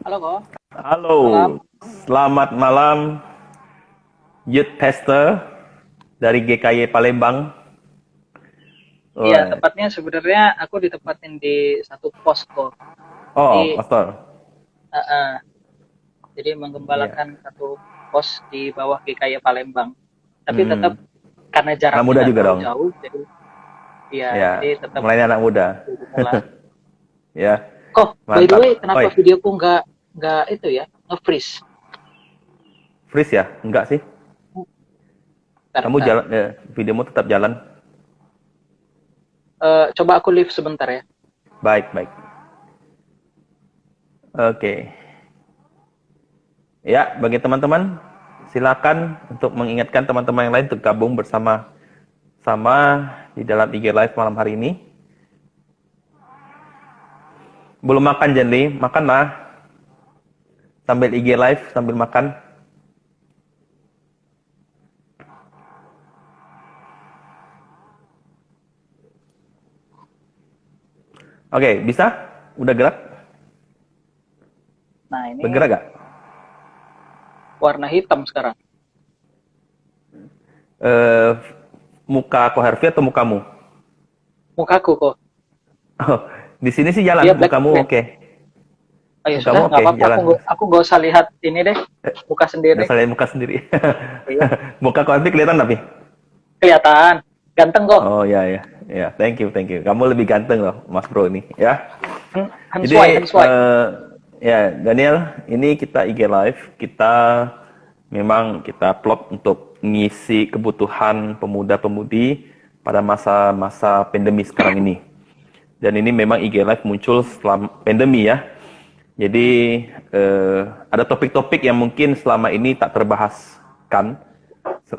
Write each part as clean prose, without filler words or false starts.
Halo kok, Halo, malam. selamat malam Youth Tester dari GKY Palembang. Iya, Wah. tepatnya sebenarnya aku ditempatin di satu pos kok. Jadi, Oh, Pastor. eh, eh, jadi Iya. menggembalakan satu pos di bawah GKY Palembang. Tapi tetap Mm-mm. karena Anak jaraknya muda nggak juga terlalu dong. jauh, jadi iya, jadi Ya, tetap melayani anak muda. dukung lah. Ya, Kok, by the way, mantap. kenapa Oi, videoku nggak itu ya, nge-freeze? freeze ya? Enggak sih. Bentar, Kamu bentar. jalan, videomu tetap jalan. Coba aku live sebentar ya. Baik, baik. Oke. Ya, bagi teman-teman, silakan untuk mengingatkan teman-teman yang lain untuk gabung bersama di dalam IG Live malam hari ini. Belum makan Jenly, makanlah sambil IG live sambil makan. Oke, bisa? Udah gerak? Nah, ini Bergerak gak? warna hitam sekarang. Eh, muka Ko Harvey atau mukamu? Mukaku kok. Oh, di sini sih Dia jalan, black mukamu screen. oke. Oh ya sudah, Mukamu nggak oke, apa-apa. Aku jalan. nggak, aku nggak usah lihat ini deh, muka Nggak sendiri. usah lihat muka sendiri. Iya. Muka Ko Harvey kelihatan tapi? Kelihatan. Ganteng kok. Oh ya ya, ya. Thank you, thank you. Kamu lebih ganteng loh, Mas Bro ini, ya. Henswai, Jadi henswai. ya Daniel, ini kita IG live, kita memang kita plot untuk ngisi kebutuhan pemuda-pemudi pada masa-masa pandemi sekarang ini. Dan ini memang IG live muncul setelah pandemi ya. Jadi ada topik-topik yang mungkin selama ini tak terbahaskan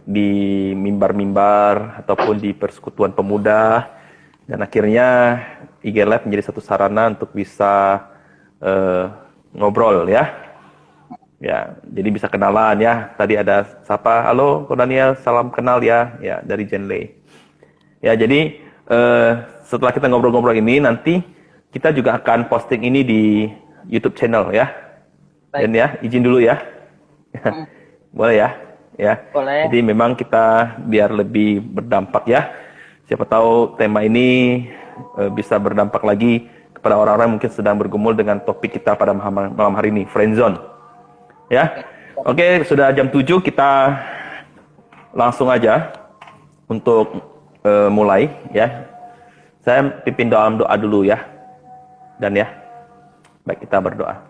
di mimbar-mimbar ataupun di persekutuan pemuda, dan akhirnya IG Live menjadi satu sarana untuk bisa ngobrol ya. Ya, jadi bisa kenalan ya. Tadi ada siapa? Halo, Ko Daniel, salam kenal ya. Ya, dari Jenley. Ya, jadi setelah kita ngobrol-ngobrol ini, nanti kita juga akan posting ini di YouTube channel ya. Baik. Dan ya, izin dulu ya. Hmm, Boleh ya? Ya. boleh. Jadi memang kita biar lebih berdampak ya. Siapa tahu tema ini bisa berdampak lagi kepada orang-orang yang mungkin sedang bergumul dengan topik kita pada malam hari ini, friendzone. Ya. Oke. Oke, sudah jam 7, kita langsung aja untuk mulai ya. Saya pimpin dalam doa dulu ya. Dan ya, baik, kita berdoa.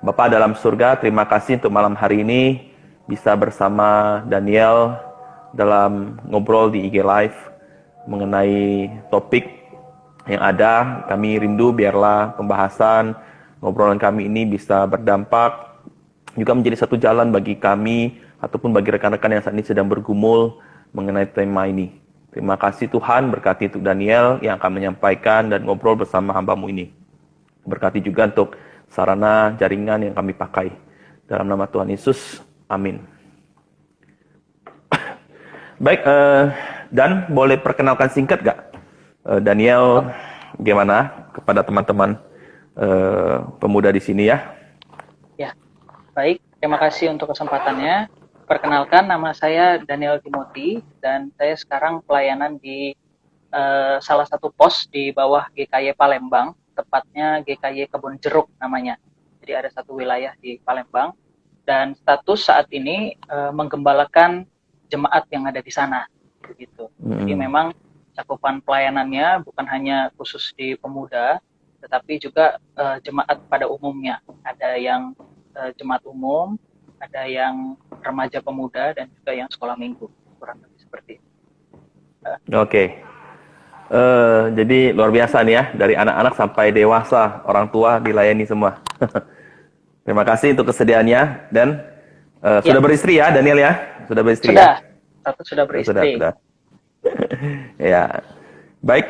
Bapa dalam surga, terima kasih untuk malam hari ini bisa bersama Daniel dalam ngobrol di IG Live mengenai topik yang ada. Kami rindu biarlah pembahasan ngobrolan kami ini bisa berdampak, juga menjadi satu jalan bagi kami ataupun bagi rekan-rekan yang saat ini sedang bergumul mengenai tema ini. Terima kasih Tuhan, berkati untuk Daniel yang akan menyampaikan dan ngobrol bersama hamba-Mu ini. Berkati juga untuk sarana jaringan yang kami pakai. Dalam nama Tuhan Yesus, amin. Baik, Dan boleh perkenalkan singkat gak? Daniel, gimana kepada teman-teman pemuda di sini ya? Ya, baik. Terima kasih untuk kesempatannya. Perkenalkan, nama saya Daniel Timothy dan saya sekarang pelayanan di salah satu pos di bawah GKY Palembang, tepatnya GKY Kebun Jeruk namanya. Jadi ada satu wilayah di Palembang dan status saat ini menggembalakan jemaat yang ada di sana, begitu. Jadi memang cakupan pelayanannya bukan hanya khusus di pemuda, tetapi juga jemaat pada umumnya. Ada yang jemaat umum, ada yang remaja pemuda, dan juga yang sekolah minggu, kurang lebih seperti itu. Oke. Jadi luar biasa nih ya, dari anak-anak sampai dewasa, orang tua dilayani semua. Terima kasih untuk kesediaannya, dan Ya, sudah beristri ya Daniel ya? Sudah beristri ya? sudah. Satu sudah Sudah, beristri. sudah. Ya. Baik,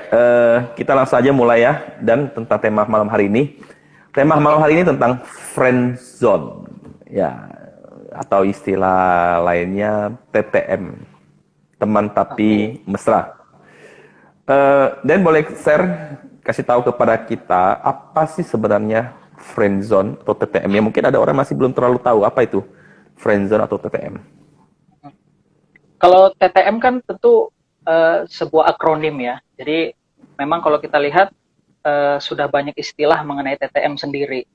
kita langsung saja mulai ya, dan tentang tema malam hari ini. Tema malam hari ini tentang friend zone. Ya, atau istilah lainnya TTM. Teman Oke. tapi mesra. Dan boleh share, kasih tahu kepada kita apa sih sebenarnya friendzone atau TTM? Ya mungkin ada orang masih belum terlalu tahu apa itu friendzone atau TTM. Kalau TTM kan tentu sebuah akronim ya. Jadi memang kalau kita lihat sudah banyak istilah mengenai TTM sendiri.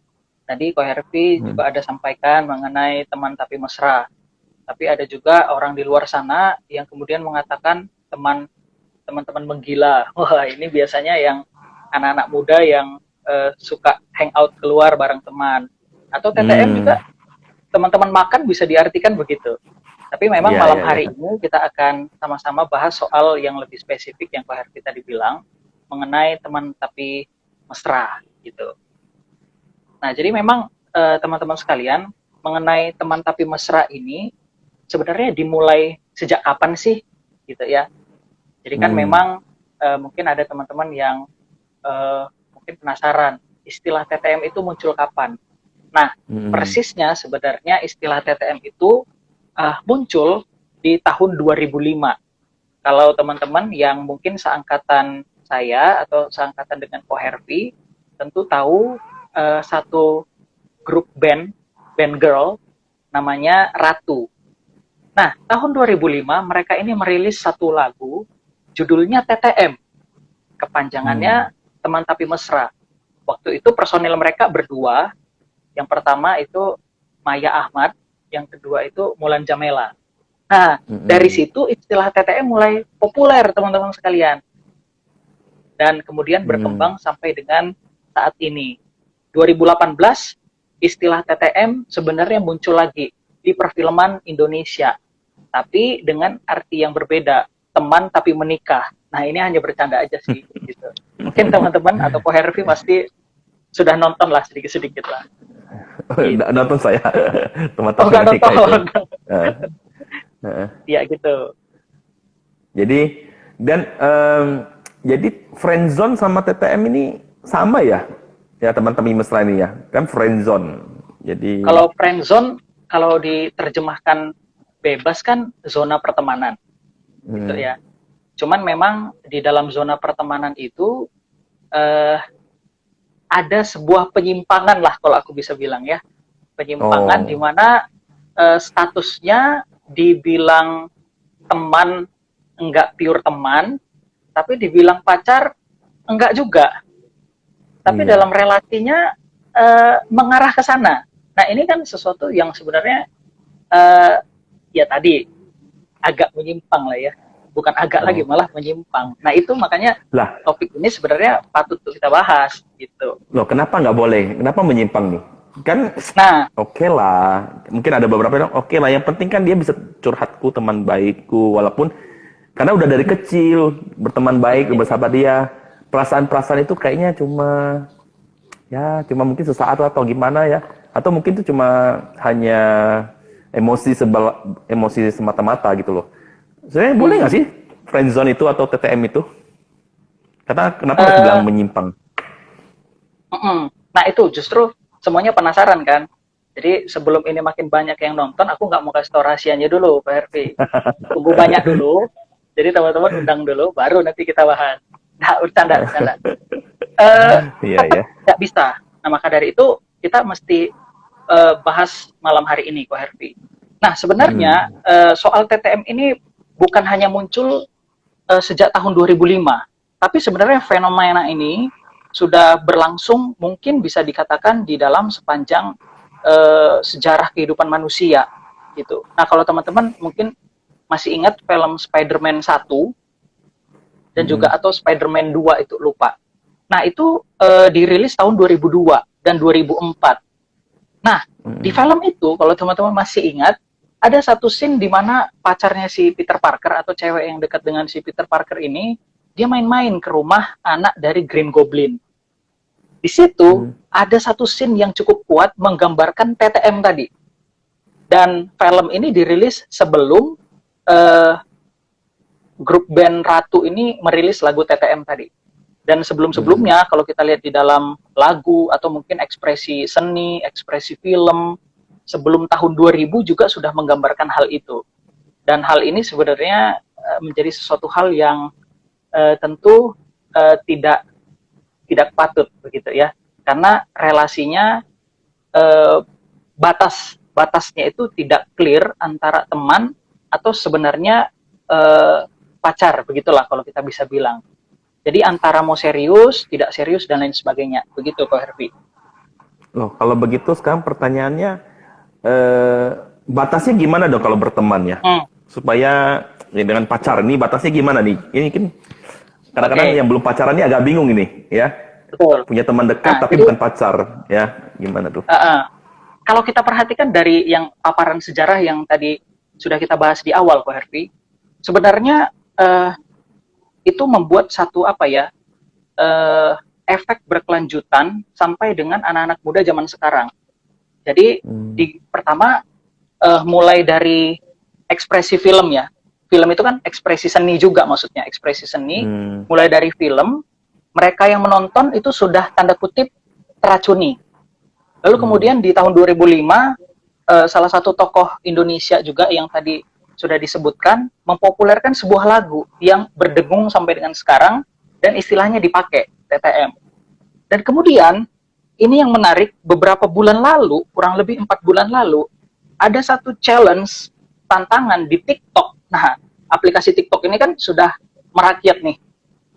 Tadi Ko Hervi juga ada sampaikan mengenai teman tapi mesra. Tapi ada juga orang di luar sana yang kemudian mengatakan teman-teman menggila. Wah, ini biasanya yang anak-anak muda yang suka hangout keluar bareng teman. Atau TTM juga teman-teman makan bisa diartikan begitu. Tapi memang malam hari ini kita akan sama-sama bahas soal yang lebih spesifik yang Pak Hervi tadi bilang mengenai teman tapi mesra gitu. Nah, jadi memang teman-teman sekalian mengenai teman tapi mesra ini sebenarnya dimulai sejak kapan sih gitu ya. Jadi kan memang mungkin ada teman-teman yang mungkin penasaran istilah TTM itu muncul kapan. Nah, persisnya sebenarnya istilah TTM itu muncul di tahun 2005. Kalau teman-teman yang mungkin seangkatan saya atau seangkatan dengan Ko Hervi tentu tahu satu grup band girl namanya Ratu. Nah, tahun 2005 mereka ini merilis satu lagu judulnya TTM. Kepanjangannya Teman Tapi Mesra. Waktu itu personil mereka berdua. Yang pertama itu Maya Ahmad, yang kedua itu Mulan Jamela. Nah, dari situ istilah TTM mulai populer teman-teman sekalian. Dan kemudian berkembang sampai dengan saat ini. 2018 istilah TTM sebenarnya muncul lagi di perfilman Indonesia. Tapi dengan arti yang berbeda, teman tapi menikah. Nah, ini hanya bercanda aja sih gitu. Mungkin teman-teman atau Ko Hervi pasti sudah nonton lah sedikit-sedikit lah. Gitu. Nonton saya teman-teman menikah itu. Iya gitu. Jadi jadi friendzone sama TTM ini sama ya? Ya teman-teman mesra ini ya, kan friendzone. Jadi kalau friendzone kalau diterjemahkan bebas kan zona pertemanan. Gitu ya. Cuman memang di dalam zona pertemanan itu ada sebuah penyimpangan lah kalau aku bisa bilang ya. Penyimpangan di mana statusnya dibilang teman enggak pure teman, tapi dibilang pacar enggak juga. Tapi dalam relasinya mengarah ke sana. Nah, ini kan sesuatu yang sebenarnya ya tadi agak menyimpang lah ya. Bukan agak lagi, malah menyimpang. Nah, itu makanya topik ini sebenarnya patut untuk kita bahas gitu. Loh, kenapa nggak boleh? Kenapa menyimpang nih? Kan oke lah. Mungkin ada beberapa yang oke lah. Yang penting kan dia bisa curhatku, teman baikku. Walaupun karena udah dari kecil berteman baik, bersahabat dia. Perasaan-perasaan itu kayaknya cuma mungkin sesaat atau gimana ya. Atau mungkin itu cuma hanya emosi semata-mata gitu loh. Sebenarnya boleh nggak sih friendzone itu atau TTM itu? Karena kenapa harus bilang menyimpang? Nah itu justru semuanya penasaran kan. Jadi sebelum ini makin banyak yang nonton, aku nggak mau kasih tau rahasianya dulu, Pak Hervi. Tunggu banyak dulu. Jadi teman-teman undang dulu, baru nanti kita bahas. Nah, bercanda. Nggak bisa. Nah maka dari itu kita mesti bahas malam hari ini, Pak Hervi. Nah sebenarnya soal TTM ini bukan hanya muncul sejak tahun 2005, tapi sebenarnya fenomena ini sudah berlangsung mungkin bisa dikatakan di dalam sepanjang sejarah kehidupan manusia gitu. Nah, kalau teman-teman mungkin masih ingat film Spider-Man 1 dan juga atau Spider-Man 2 itu lupa. Nah, itu dirilis tahun 2002 dan 2004. Nah, di film itu kalau teman-teman masih ingat ada satu scene di mana pacarnya si Peter Parker atau cewek yang dekat dengan si Peter Parker ini, dia main-main ke rumah anak dari Green Goblin. Di situ ada satu scene yang cukup kuat menggambarkan TTM tadi. Dan film ini dirilis sebelum grup band Ratu ini merilis lagu TTM tadi. Dan sebelum-sebelumnya kalau kita lihat di dalam lagu atau mungkin ekspresi seni, ekspresi film, sebelum tahun 2000 juga sudah menggambarkan hal itu. Dan hal ini sebenarnya menjadi sesuatu hal yang tentu tidak patut begitu ya. karena relasinya batasnya itu tidak clear antara teman atau sebenarnya pacar, begitulah kalau kita bisa bilang. Jadi antara mau serius, tidak serius, dan lain sebagainya. Begitu, Ko Hervi. Loh, kalau begitu sekarang pertanyaannya, batasnya gimana dong kalau berteman ya? Supaya ya, dengan pacar ini batasnya gimana nih? Ini kan kadang-kadang yang belum pacaran ini agak bingung ini, ya. Betul. Punya teman dekat tapi bukan pacar, ya. Gimana tuh? Kalau kita perhatikan dari yang paparan sejarah yang tadi sudah kita bahas di awal, Ko Hervi, sebenarnya itu membuat satu efek berkelanjutan sampai dengan anak-anak muda zaman sekarang. Jadi pertama mulai dari ekspresi film ya. Film itu kan ekspresi seni juga, maksudnya ekspresi seni. Mulai dari film, mereka yang menonton itu sudah tanda kutip teracuni. Lalu kemudian di tahun 2005 salah satu tokoh Indonesia juga yang tadi sudah disebutkan mempopulerkan sebuah lagu yang berdengung sampai dengan sekarang dan istilahnya dipakai TTM. Dan kemudian ini yang menarik, beberapa bulan lalu, kurang lebih 4 bulan lalu, ada satu challenge tantangan di TikTok. Nah, aplikasi TikTok ini kan sudah merakyat nih.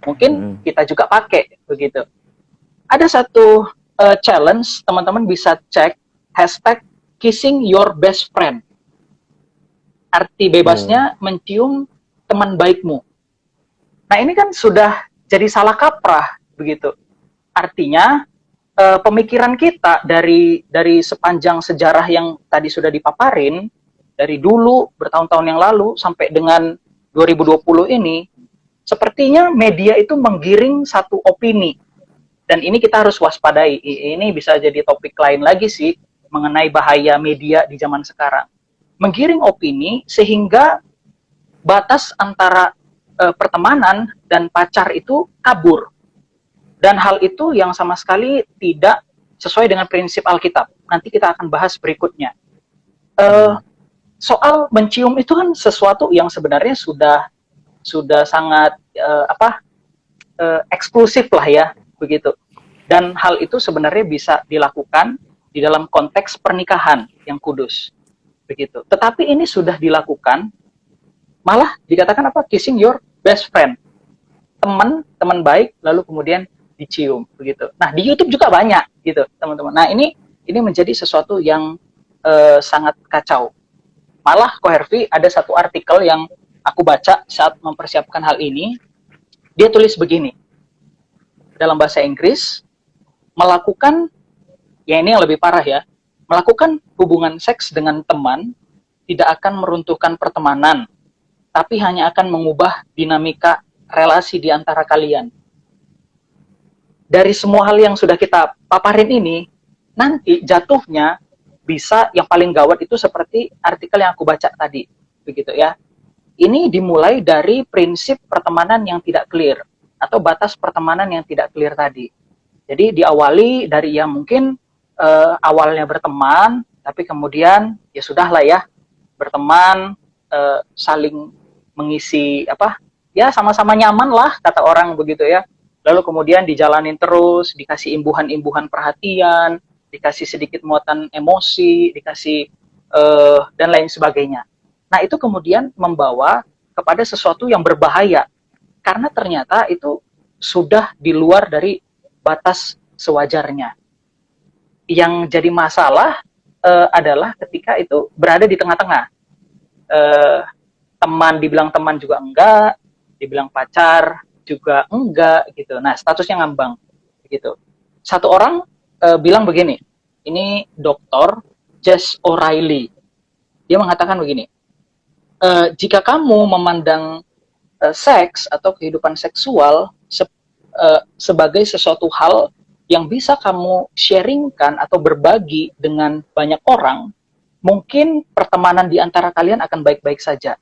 Mungkin kita juga pakai begitu. Ada satu challenge, teman-teman bisa cek hashtag kissing your best friend. Arti bebasnya mencium teman baikmu. Nah, ini kan sudah jadi salah kaprah begitu. Artinya pemikiran kita dari sepanjang sejarah yang tadi sudah dipaparin, dari dulu bertahun-tahun yang lalu sampai dengan 2020 ini, sepertinya media itu menggiring satu opini. Dan ini kita harus waspadai. Ini bisa jadi topik lain lagi sih mengenai bahaya media di zaman sekarang. Menggiring opini sehingga batas antara pertemanan dan pacar itu kabur. Dan hal itu yang sama sekali tidak sesuai dengan prinsip Alkitab. Nanti kita akan bahas berikutnya. Soal mencium itu kan sesuatu yang sebenarnya sudah sangat eksklusif lah ya, begitu. Dan hal itu sebenarnya bisa dilakukan di dalam konteks pernikahan yang kudus, begitu. Tetapi ini sudah dilakukan, malah dikatakan kissing your best friend, teman baik, lalu kemudian dicium, begitu. Nah, di YouTube juga banyak, gitu, teman-teman. Nah, ini menjadi sesuatu yang sangat kacau. Malah, Ko Hervi, ada satu artikel yang aku baca saat mempersiapkan hal ini. Dia tulis begini, dalam bahasa Inggris, melakukan, ya ini yang lebih parah ya, melakukan hubungan seks dengan teman tidak akan meruntuhkan pertemanan, tapi hanya akan mengubah dinamika relasi di antara kalian. Dari semua hal yang sudah kita paparin ini, nanti jatuhnya bisa yang paling gawat itu seperti artikel yang aku baca tadi, begitu ya. Ini dimulai dari prinsip pertemanan yang tidak clear, atau batas pertemanan yang tidak clear tadi. Jadi diawali dari yang mungkin awalnya berteman, tapi kemudian ya sudahlah ya, berteman, saling mengisi ya sama-sama nyaman lah kata orang begitu ya. Lalu kemudian dijalanin terus, dikasih imbuhan-imbuhan perhatian, dikasih sedikit muatan emosi, dikasih dan lain sebagainya. Nah, itu kemudian membawa kepada sesuatu yang berbahaya karena ternyata itu sudah di luar dari batas sewajarnya. Yang jadi masalah adalah ketika itu berada di tengah-tengah. Teman dibilang teman juga enggak, dibilang pacar juga enggak gitu. Nah, statusnya ngambang gitu. Satu orang bilang begini, ini Dr. Jess O'Reilly. Dia mengatakan begini, jika kamu memandang seks atau kehidupan seksual sebagai sesuatu hal yang bisa kamu sharingkan atau berbagi dengan banyak orang, mungkin pertemanan di antara kalian akan baik-baik saja.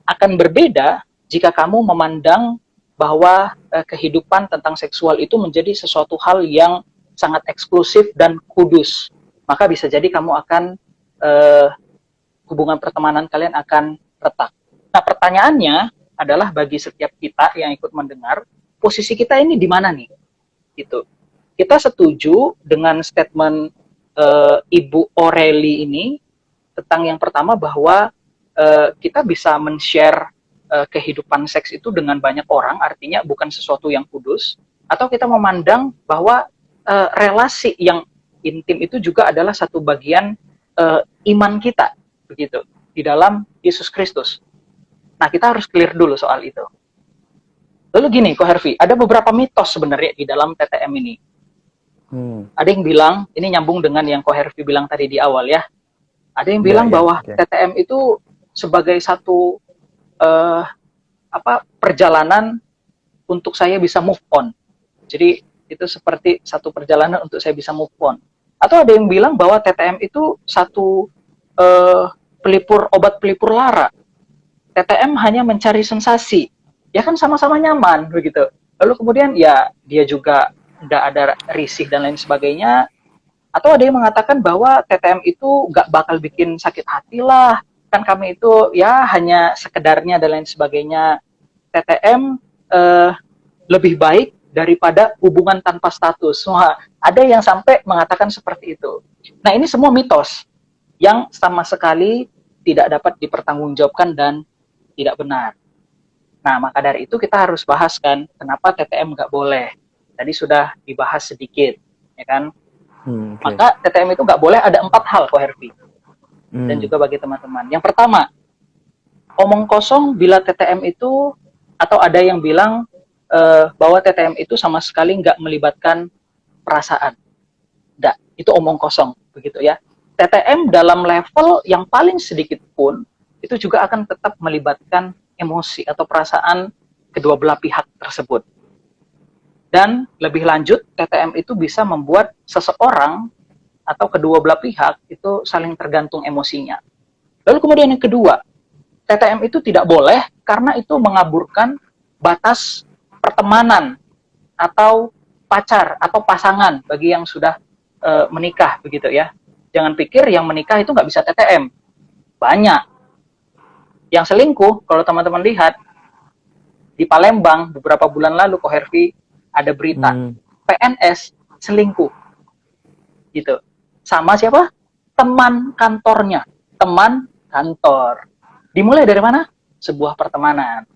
Akan berbeda jika kamu memandang bahwa kehidupan tentang seksual itu menjadi sesuatu hal yang sangat eksklusif dan kudus. Maka bisa jadi kamu akan hubungan pertemanan kalian akan retak. Nah, pertanyaannya adalah bagi setiap kita yang ikut mendengar, posisi kita ini di mana nih? Gitu. kita setuju dengan statement Ibu Aureli ini tentang yang pertama bahwa kita bisa men-share kehidupan seks itu dengan banyak orang, artinya bukan sesuatu yang kudus, atau kita memandang bahwa relasi yang intim itu juga adalah satu bagian iman kita, begitu, di dalam Yesus Kristus. Nah, kita harus clear dulu soal itu. Lalu gini, Ko Hervi, ada beberapa mitos sebenarnya di dalam TTM ini. Ada yang bilang, ini nyambung dengan yang Ko Hervi bilang tadi di awal ya. Ada yang bilang bahwa TTM itu sebagai satu perjalanan untuk saya bisa move on. Jadi itu seperti satu perjalanan untuk saya bisa move on. Atau ada yang bilang bahwa TTM itu satu obat pelipur lara. TTM hanya mencari sensasi. Ya kan sama-sama nyaman begitu. Lalu kemudian ya dia juga nggak ada risih dan lain sebagainya. Atau ada yang mengatakan bahwa TTM itu nggak bakal bikin sakit hati lah. Kan kami itu ya hanya sekedarnya dan lain sebagainya. TTM lebih baik daripada hubungan tanpa status. Wah, ada yang sampai mengatakan seperti itu. Nah, ini semua mitos yang sama sekali tidak dapat dipertanggungjawabkan dan tidak benar. Nah, maka dari itu kita harus bahas kan, kenapa TTM nggak boleh. Tadi sudah dibahas sedikit, ya kan? Maka TTM itu nggak boleh ada 4 hal, Ko Hervi. Dan juga bagi teman-teman. Yang pertama, omong kosong bila TTM itu, atau ada yang bilang bahwa TTM itu sama sekali nggak melibatkan perasaan. Nggak, itu omong kosong, begitu ya. TTM dalam level yang paling sedikit pun, itu juga akan tetap melibatkan emosi atau perasaan kedua belah pihak tersebut. Dan lebih lanjut, TTM itu bisa membuat seseorang atau kedua belah pihak itu saling tergantung emosinya. Lalu kemudian yang kedua, TTM itu tidak boleh karena itu mengaburkan batas pertemanan atau pacar atau pasangan bagi yang sudah menikah, begitu ya. Jangan pikir yang menikah itu nggak bisa TTM. Banyak. Yang selingkuh, kalau teman-teman lihat, di Palembang beberapa bulan lalu, Ko Hervi, ada berita PNS selingkuh. Gitu. Sama siapa? Teman kantornya. Teman kantor. Dimulai dari mana? Sebuah pertemanan.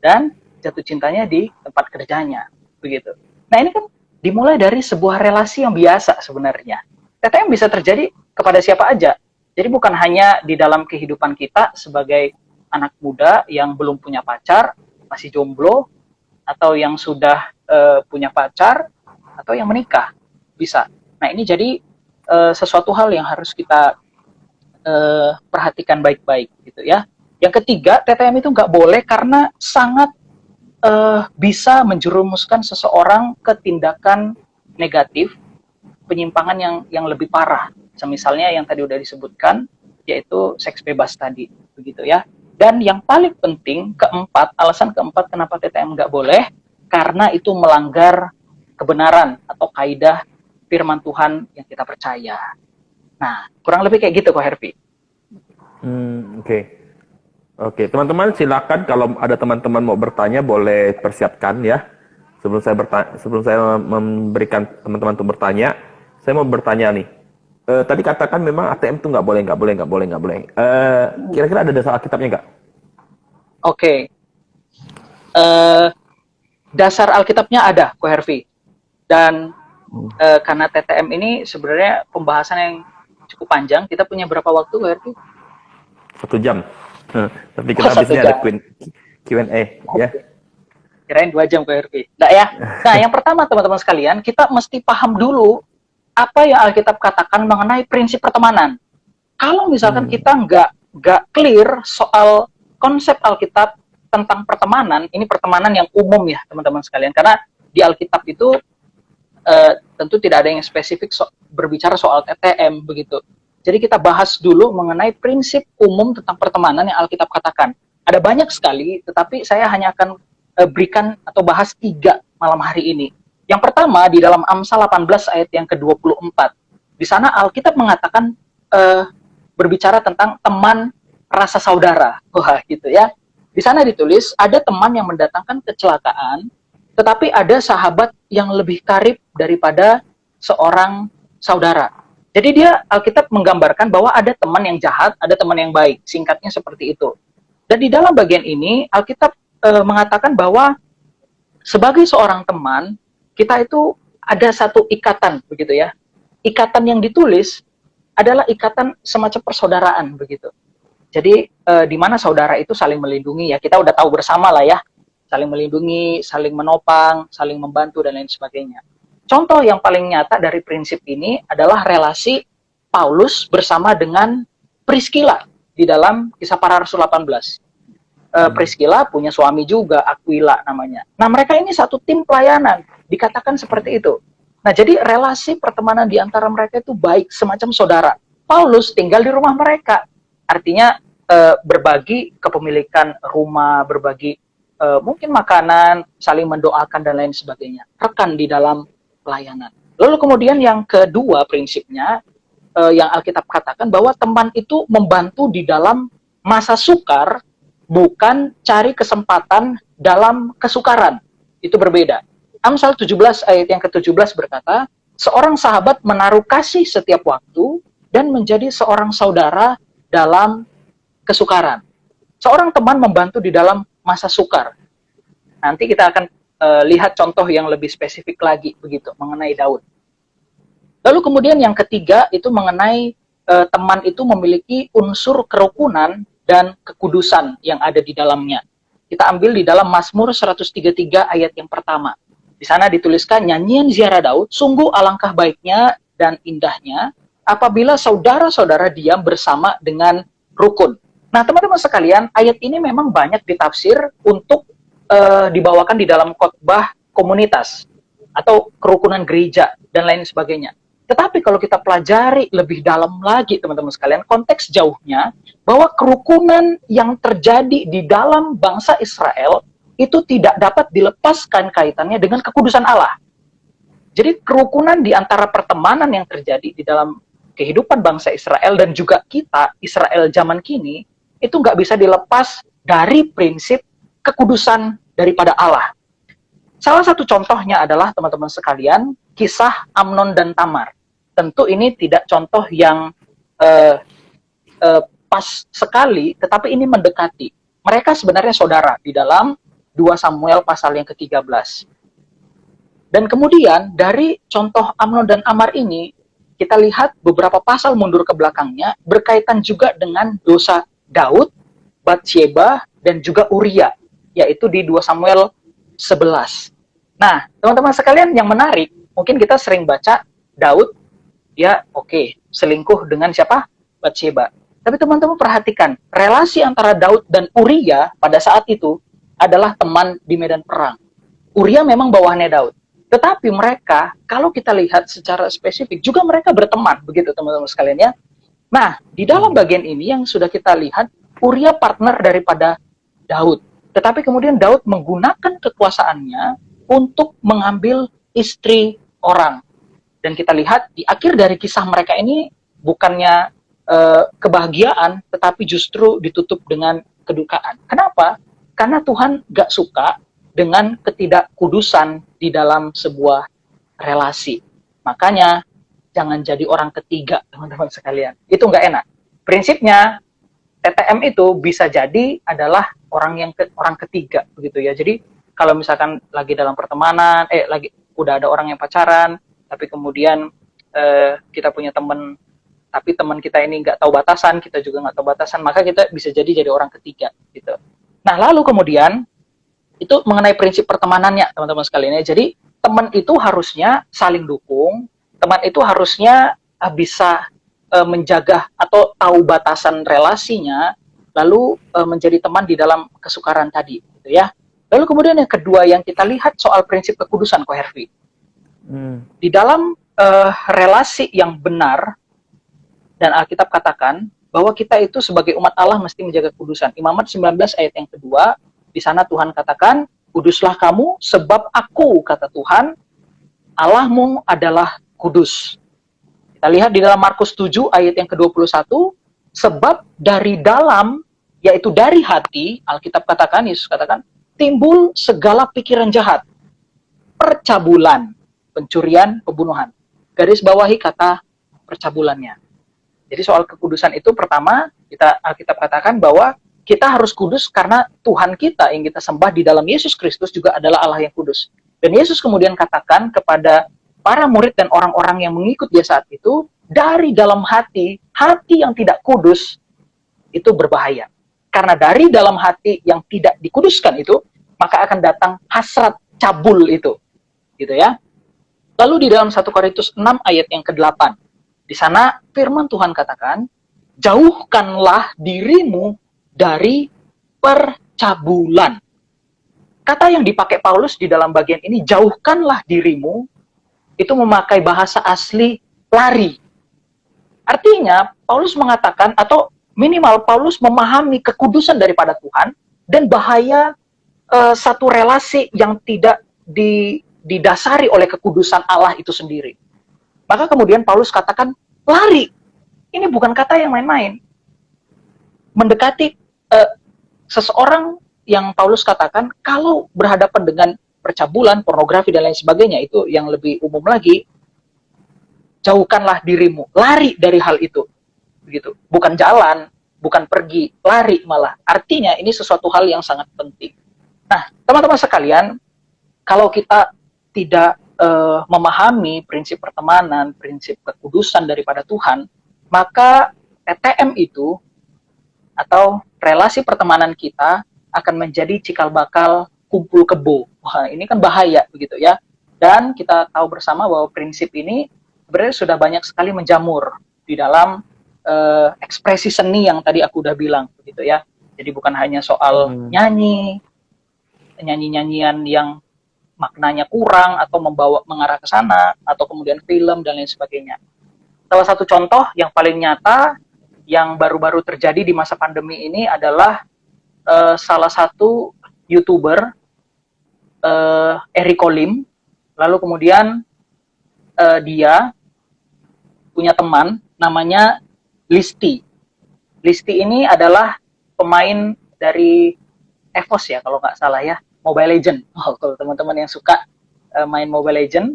Dan jatuh cintanya di tempat kerjanya. Begitu. Nah, ini kan dimulai dari sebuah relasi yang biasa sebenarnya. TTM bisa terjadi kepada siapa aja. Jadi bukan hanya di dalam kehidupan kita sebagai anak muda yang belum punya pacar, masih jomblo, atau yang sudah punya pacar, atau yang menikah. Bisa. Nah, ini jadi sesuatu hal yang harus kita perhatikan baik-baik gitu ya. Yang ketiga, TTM itu nggak boleh karena sangat bisa menjerumuskan seseorang ke tindakan negatif, penyimpangan yang lebih parah. Misalnya yang tadi udah disebutkan, yaitu seks bebas tadi, begitu ya. Dan yang paling penting, alasan keempat kenapa TTM nggak boleh, karena itu melanggar kebenaran atau kaidah firman Tuhan yang kita percaya. Nah, kurang lebih kayak gitu, Ko Hervi. Oke, teman-teman silakan kalau ada teman-teman mau bertanya boleh persiapkan ya. Sebelum saya memberikan teman-teman untuk bertanya, saya mau bertanya nih. Tadi katakan memang ATM itu nggak boleh. Kira-kira ada dasar Alkitabnya nggak? Oke. Dasar Alkitabnya ada, Ko Hervi. Dan karena TTM ini sebenarnya pembahasan yang cukup panjang, kita punya berapa waktu, Ko Hervi? 1 jam. Tapi kita habisnya ada Q&A ya. Kirain 2 jam, Ko Hervi. Nggak ya? Nah, yang pertama teman-teman sekalian, kita mesti paham dulu apa yang Alkitab katakan mengenai prinsip pertemanan. Kalau misalkan kita nggak clear soal konsep Alkitab tentang pertemanan, ini pertemanan yang umum ya teman-teman sekalian, karena di Alkitab itu tentu tidak ada yang spesifik berbicara soal TTM begitu. Jadi kita bahas dulu mengenai prinsip umum tentang pertemanan yang Alkitab katakan. Ada banyak sekali, tetapi saya hanya akan berikan atau bahas 3 malam hari ini. Yang pertama di dalam Amsal 18 ayat yang ke-24. Di sana Alkitab mengatakan berbicara tentang teman rasa saudara. Wah, gitu ya. Di sana ditulis ada teman yang mendatangkan kecelakaan, tetapi ada sahabat yang lebih karib daripada seorang saudara. Jadi dia Alkitab menggambarkan bahwa ada teman yang jahat, ada teman yang baik. Singkatnya seperti itu. Dan di dalam bagian ini Alkitab mengatakan bahwa sebagai seorang teman, kita itu ada satu ikatan, begitu ya. Ikatan yang ditulis adalah ikatan semacam persaudaraan, begitu. Jadi di mana saudara itu saling melindungi, ya kita udah tahu bersama lah ya, saling melindungi, saling menopang, saling membantu dan lain sebagainya. Contoh yang paling nyata dari prinsip ini adalah relasi Paulus bersama dengan Priscilla di dalam Kisah Para Rasul 18. Priscilla punya suami juga, Aquila namanya. Nah, mereka ini satu tim pelayanan, dikatakan seperti itu. Nah, jadi relasi pertemanan di antara mereka itu baik, semacam saudara. Paulus tinggal di rumah mereka. Artinya berbagi kepemilikan rumah, berbagi mungkin makanan, saling mendoakan dan lain sebagainya. Rekan di dalam pelayanan. Lalu kemudian yang kedua prinsipnya, yang Alkitab katakan bahwa teman itu membantu di dalam masa sukar, bukan cari kesempatan dalam kesukaran. Itu berbeda. Amsal 17 ayat yang ke-17 berkata, seorang sahabat menaruh kasih setiap waktu dan menjadi seorang saudara dalam kesukaran. Seorang teman membantu di dalam masa sukar. Nanti kita akan lihat contoh yang lebih spesifik lagi begitu mengenai Daud. Lalu kemudian yang ketiga itu mengenai teman itu memiliki unsur kerukunan dan kekudusan yang ada di dalamnya. Kita ambil di dalam Mazmur 133 ayat yang pertama. Di sana dituliskan nyanyian ziarah Daud, sungguh alangkah baiknya dan indahnya apabila saudara-saudara diam bersama dengan rukun. Nah, teman-teman sekalian, ayat ini memang banyak ditafsir untuk dibawakan di dalam khotbah komunitas atau kerukunan gereja dan lain sebagainya. Tetapi kalau kita pelajari lebih dalam lagi, teman-teman sekalian, konteks jauhnya, bahwa kerukunan yang terjadi di dalam bangsa Israel itu tidak dapat dilepaskan kaitannya dengan kekudusan Allah. Jadi kerukunan di antara pertemanan yang terjadi di dalam kehidupan bangsa Israel dan juga kita, Israel zaman kini, itu nggak bisa dilepas dari prinsip kekudusan daripada Allah. Salah satu contohnya adalah, teman-teman sekalian, kisah Amnon dan Tamar. Tentu ini tidak contoh yang pas sekali, tetapi ini mendekati. Mereka sebenarnya saudara di dalam 2 Samuel pasal yang ke-13. Dan kemudian dari contoh Amnon dan Tamar ini, kita lihat beberapa pasal mundur ke belakangnya, berkaitan juga dengan dosa Daud, Batsheba, dan juga Uria, yaitu di 2 Samuel 11. Nah, teman-teman sekalian, yang menarik, mungkin kita sering baca Daud, ya oke, selingkuh dengan siapa? Batsheba. Tapi teman-teman perhatikan, relasi antara Daud dan Uria pada saat itu adalah teman di medan perang. Uria memang bawahannya Daud. Tetapi mereka, kalau kita lihat secara spesifik, juga mereka berteman, begitu teman-teman sekalian ya. Nah, di dalam bagian ini yang sudah kita lihat, Uria partner daripada Daud. Tetapi kemudian Daud menggunakan kekuasaannya untuk mengambil istri orang. Dan kita lihat di akhir dari kisah mereka ini bukannya kebahagiaan, tetapi justru ditutup dengan kedukaan. Kenapa? Karena Tuhan gak suka dengan ketidakkudusan di dalam sebuah relasi. Makanya jangan jadi orang ketiga, teman-teman sekalian. Itu gak enak. Prinsipnya TTM itu bisa jadi adalah orang ketiga, begitu ya. Jadi kalau misalkan lagi dalam pertemanan, lagi udah ada orang yang pacaran, tapi kemudian kita punya teman, tapi teman kita ini nggak tahu batasan, kita juga nggak tahu batasan, maka kita bisa jadi orang ketiga gitu. Nah, lalu kemudian itu mengenai prinsip pertemanannya, teman-teman sekalian ya. Jadi teman itu harusnya saling dukung, teman itu harusnya bisa menjaga atau tahu batasan relasinya, lalu menjadi teman di dalam kesukaran tadi, gitu ya. Lalu kemudian yang kedua yang kita lihat soal prinsip kekudusan, Ko Hervi. Di dalam relasi yang benar, dan Alkitab katakan bahwa kita itu sebagai umat Allah mesti menjaga kekudusan. Imamat 19 ayat yang kedua, di sana Tuhan katakan, kuduslah kamu sebab aku, kata Tuhan, Allahmu adalah kudus. Kita lihat di dalam Markus 7 ayat yang ke-21, sebab dari dalam, yaitu dari hati, Alkitab katakan, Yesus katakan, timbul segala pikiran jahat, percabulan, pencurian, pembunuhan. Garis bawahi kata percabulannya. Jadi soal kekudusan itu pertama, Alkitab katakan bahwa kita harus kudus karena Tuhan kita yang kita sembah di dalam Yesus Kristus juga adalah Allah yang kudus. Dan Yesus kemudian katakan kepada para murid dan orang-orang yang mengikut dia saat itu, dari dalam hati yang tidak kudus itu berbahaya. Karena dari dalam hati yang tidak dikuduskan itu, maka akan datang hasrat cabul itu. Gitu ya. Lalu di dalam 1 Korintus 6 ayat yang ke-8, di sana firman Tuhan katakan, jauhkanlah dirimu dari percabulan. Kata yang dipakai Paulus di dalam bagian ini, jauhkanlah dirimu, itu memakai bahasa asli lari. Artinya, Paulus mengatakan, atau minimal Paulus memahami kekudusan daripada Tuhan, dan bahaya satu relasi yang tidak didasari oleh kekudusan Allah itu sendiri. Maka kemudian Paulus katakan, lari. Ini bukan kata yang main-main. Mendekati seseorang yang Paulus katakan, kalau berhadapan dengan percabulan, pornografi, dan lain sebagainya, itu yang lebih umum lagi, jauhkanlah dirimu, lari dari hal itu. Begitu. Bukan jalan, bukan pergi, lari malah. Artinya ini sesuatu hal yang sangat penting. Nah, teman-teman sekalian, kalau kita tidak memahami prinsip pertemanan, prinsip kekudusan daripada Tuhan, maka TTM itu, atau relasi pertemanan kita, akan menjadi cikal bakal kumpul kebo. Wah, ini kan bahaya begitu ya. Dan kita tahu bersama bahwa prinsip ini sebenarnya sudah banyak sekali menjamur di dalam ekspresi seni yang tadi aku udah bilang begitu ya. Jadi bukan hanya soal nyanyian yang maknanya kurang atau mengarah ke sana, atau kemudian film dan lain sebagainya. Salah satu contoh yang paling nyata yang baru-baru terjadi di masa pandemi ini adalah salah satu YouTuber, Eric Olim, lalu kemudian dia punya teman namanya Listi. Listi ini adalah pemain dari EVOS ya, kalau nggak salah ya, Mobile Legend. Oh, kalau teman-teman yang suka main Mobile Legend,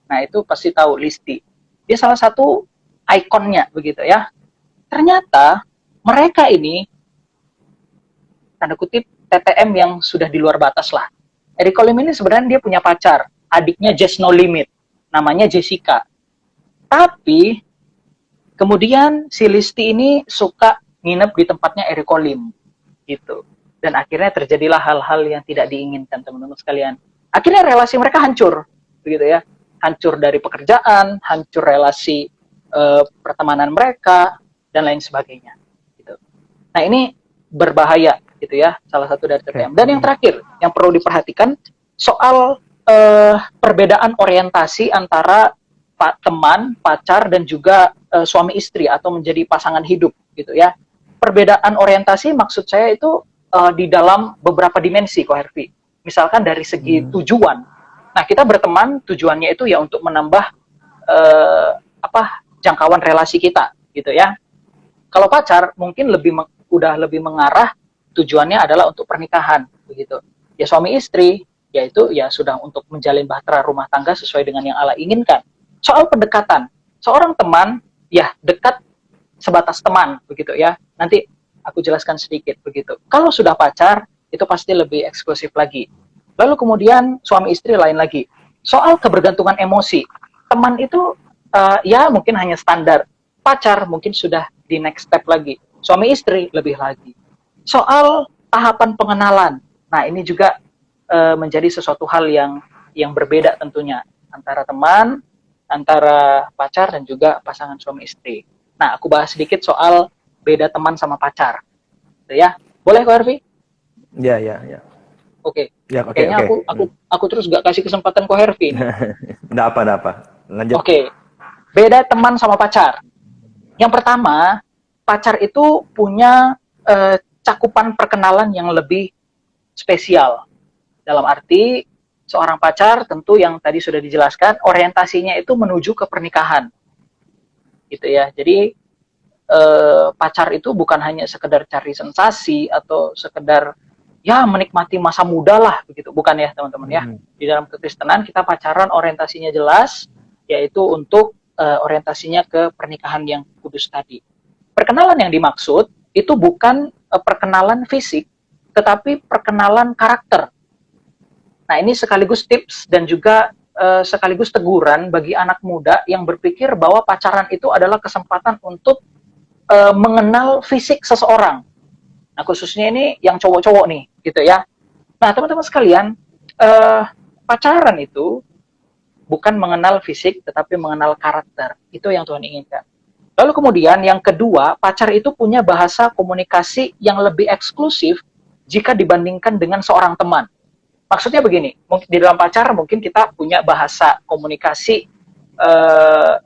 nah itu pasti tahu Listi. Dia salah satu ikonnya begitu ya. Ternyata mereka ini, tanda kutip, TTM yang sudah di luar batas lah. Eric Olim ini sebenarnya dia punya pacar, adiknya Just No Limit, namanya Jessica. Tapi kemudian si Listi ini suka nginep di tempatnya Eric Olim, gitu. Dan akhirnya terjadilah hal-hal yang tidak diinginkan, teman-teman sekalian. Akhirnya relasi mereka hancur, begitu ya. Hancur dari pekerjaan, hancur relasi pertemanan mereka, dan lain sebagainya. Gitu. Nah ini berbahaya, gitu ya, salah satu dari TTM. Dan yang terakhir, yang perlu diperhatikan, soal perbedaan orientasi antara teman, pacar, dan juga suami istri atau menjadi pasangan hidup, gitu ya. Perbedaan orientasi maksud saya itu di dalam beberapa dimensi, Ko Hervi. Misalkan dari segi tujuan. Nah, kita berteman tujuannya itu ya untuk menambah jangkauan relasi kita, gitu ya. Kalau pacar mungkin udah lebih mengarah tujuannya adalah untuk pernikahan, begitu. Ya suami istri, yaitu ya sudah untuk menjalin bahtera rumah tangga sesuai dengan yang Allah inginkan. Soal pendekatan, seorang teman ya dekat sebatas teman, begitu ya. Nanti aku jelaskan sedikit begitu. Kalau sudah pacar, itu pasti lebih eksklusif lagi. Lalu kemudian suami istri lain lagi. Soal kebergantungan emosi, teman itu ya mungkin hanya standar. Pacar mungkin sudah di next step lagi. Suami istri lebih lagi. Soal tahapan pengenalan, nah ini juga menjadi sesuatu hal yang berbeda tentunya antara teman, antara pacar dan juga pasangan suami istri. Nah, aku bahas sedikit soal beda teman sama pacar. Ya, boleh Ko Hervi? Ya. Oke. Ya, Kayaknya aku terus gak kasih kesempatan Ko Hervi. Nggak apa. Lanjut. Oke. Beda teman sama pacar. Yang pertama, pacar itu punya cakupan perkenalan yang lebih spesial. Dalam arti, seorang pacar tentu yang tadi sudah dijelaskan, orientasinya itu menuju ke pernikahan. Gitu ya. Jadi, pacar itu bukan hanya sekedar cari sensasi atau sekedar ya menikmati masa muda lah begitu, bukan ya teman-teman ya. Di dalam kekristenan kita pacaran orientasinya jelas, yaitu untuk orientasinya ke pernikahan yang kudus tadi. Perkenalan yang dimaksud itu bukan perkenalan fisik, tetapi perkenalan karakter. Nah, ini sekaligus tips dan juga sekaligus teguran bagi anak muda yang berpikir bahwa pacaran itu adalah kesempatan untuk mengenal fisik seseorang. Nah, khususnya ini yang cowok-cowok nih, gitu ya. Nah, teman-teman sekalian, pacaran itu bukan mengenal fisik, tetapi mengenal karakter. Itu yang Tuhan inginkan. Lalu kemudian yang kedua, pacar itu punya bahasa komunikasi yang lebih eksklusif jika dibandingkan dengan seorang teman. Maksudnya begini, mungkin di dalam pacar mungkin kita punya bahasa komunikasi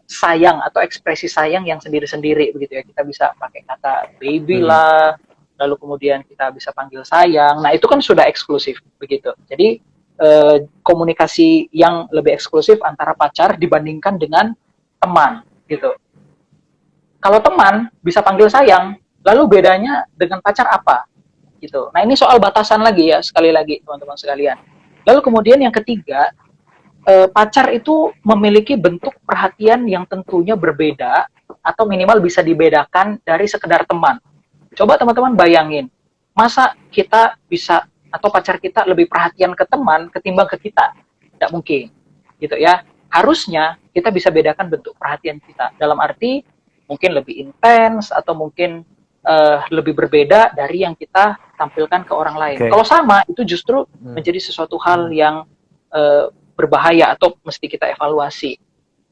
sayang atau ekspresi sayang yang sendiri-sendiri begitu ya. Kita bisa pakai kata baby lah, lalu kemudian kita bisa panggil sayang. Nah, itu kan sudah eksklusif begitu. Jadi komunikasi yang lebih eksklusif antara pacar dibandingkan dengan teman gitu. Kalau teman bisa panggil sayang, lalu bedanya dengan pacar apa? Gitu. Nah, ini soal batasan lagi ya, sekali lagi teman-teman sekalian. Lalu kemudian yang ketiga, pacar itu memiliki bentuk perhatian yang tentunya berbeda atau minimal bisa dibedakan dari sekedar teman. Coba teman-teman bayangin, masa kita bisa atau pacar kita lebih perhatian ke teman ketimbang ke kita? Tidak mungkin, gitu ya. Harusnya kita bisa bedakan bentuk perhatian kita. Dalam arti mungkin lebih intens atau mungkin lebih berbeda dari yang kita tampilkan ke orang lain. Kalau sama, itu justru menjadi sesuatu hal yang berbahaya atau mesti kita evaluasi.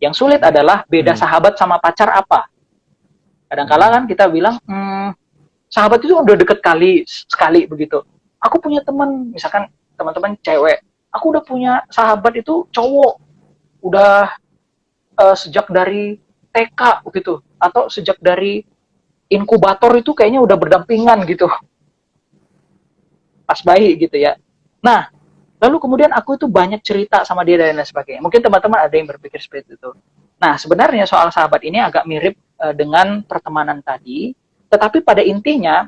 Yang sulit adalah beda sahabat sama pacar apa. Kadang-kala kan kita bilang, sahabat itu udah deket sekali begitu. Aku punya teman, misalkan teman-teman cewek, aku udah punya sahabat itu cowok, udah sejak dari TK begitu, atau sejak dari inkubator itu kayaknya udah berdampingan gitu, pas bayi gitu ya. Nah, lalu kemudian aku itu banyak cerita sama dia dan lain sebagainya. Mungkin teman-teman ada yang berpikir seperti itu. Nah, sebenarnya soal sahabat ini agak mirip dengan pertemanan tadi, tetapi pada intinya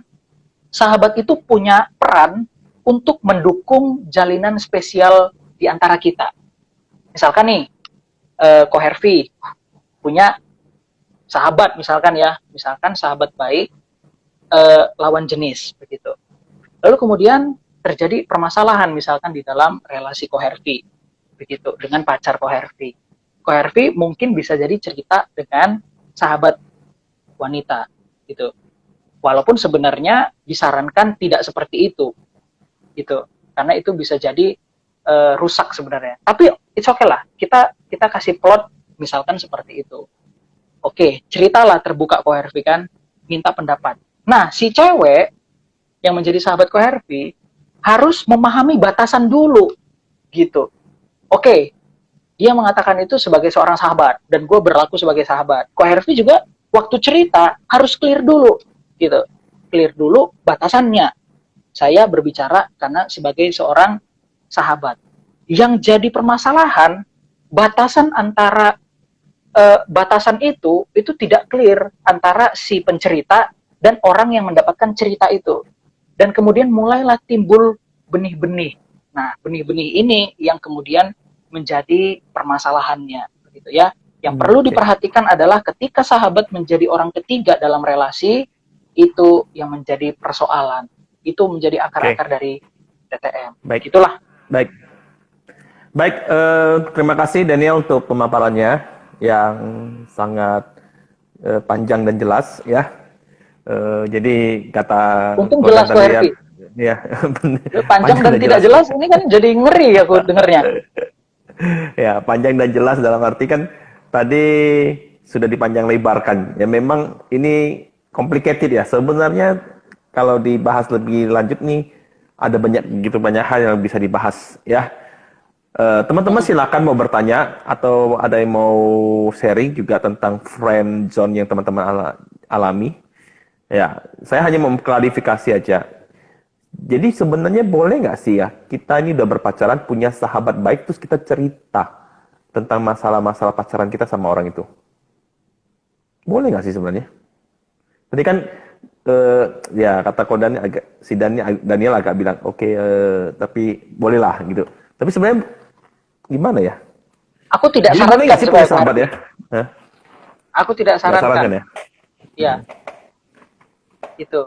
sahabat itu punya peran untuk mendukung jalinan spesial di antara kita. Misalkan nih, Ko Hervi punya sahabat misalkan ya, misalkan sahabat baik lawan jenis begitu. Lalu kemudian terjadi permasalahan misalkan di dalam relasi Ko Hervi begitu dengan pacar Ko Hervi. Ko Hervi mungkin bisa jadi cerita dengan sahabat wanita gitu. Walaupun sebenarnya disarankan tidak seperti itu gitu. Karena itu bisa jadi rusak sebenarnya. Tapi it's okay lah. Kita kasih plot misalkan seperti itu. Oke, ceritalah terbuka Ko Hervi kan, minta pendapat. Nah, si cewek yang menjadi sahabat Ko Hervi harus memahami batasan dulu, gitu. Oke, dia mengatakan itu sebagai seorang sahabat, dan gue berlaku sebagai sahabat. Ko Hervi juga waktu cerita harus clear dulu, gitu. Clear dulu batasannya. Saya berbicara karena sebagai seorang sahabat. Yang jadi permasalahan, batasan antara batasan itu tidak clear antara si pencerita dan orang yang mendapatkan cerita itu. Dan kemudian mulailah timbul benih-benih. Nah, benih-benih ini yang kemudian menjadi permasalahannya, begitu ya. Yang perlu diperhatikan adalah ketika sahabat menjadi orang ketiga dalam relasi, itu yang menjadi persoalan. Itu menjadi akar-akar dari TTM. Baik. Itulah. Baik. Baik, terima kasih Daniel untuk pemaparannya yang sangat panjang dan jelas ya. Jadi kata untung jelas Ko Hervi. Ya, panjang dan tidak jelas ini kan jadi ngeri aku dengernya. Ya, panjang dan jelas dalam arti kan tadi sudah dipanjang lebarkan. Ya memang ini complicated ya. Sebenarnya kalau dibahas lebih lanjut nih ada banyak hal yang bisa dibahas ya. Teman-teman silakan mau bertanya atau ada yang mau sharing juga tentang friend zone yang teman-teman alami. Ya, saya hanya mau klarifikasi aja. Jadi sebenarnya boleh nggak sih ya kita ini udah berpacaran punya sahabat baik terus kita cerita tentang masalah-masalah pacaran kita sama orang itu? Boleh nggak sih sebenarnya? Tadi kan ya kata Kodan agak si Daniel agak bilang oke, tapi bolehlah gitu. Tapi sebenarnya gimana ya? Aku tidak Jadi boleh sarankan nggak sih punya sebenarnya, sahabat Hardi. ya? Hah? Aku tidak Nggak sarankan sarankan. ya? Ya, itu.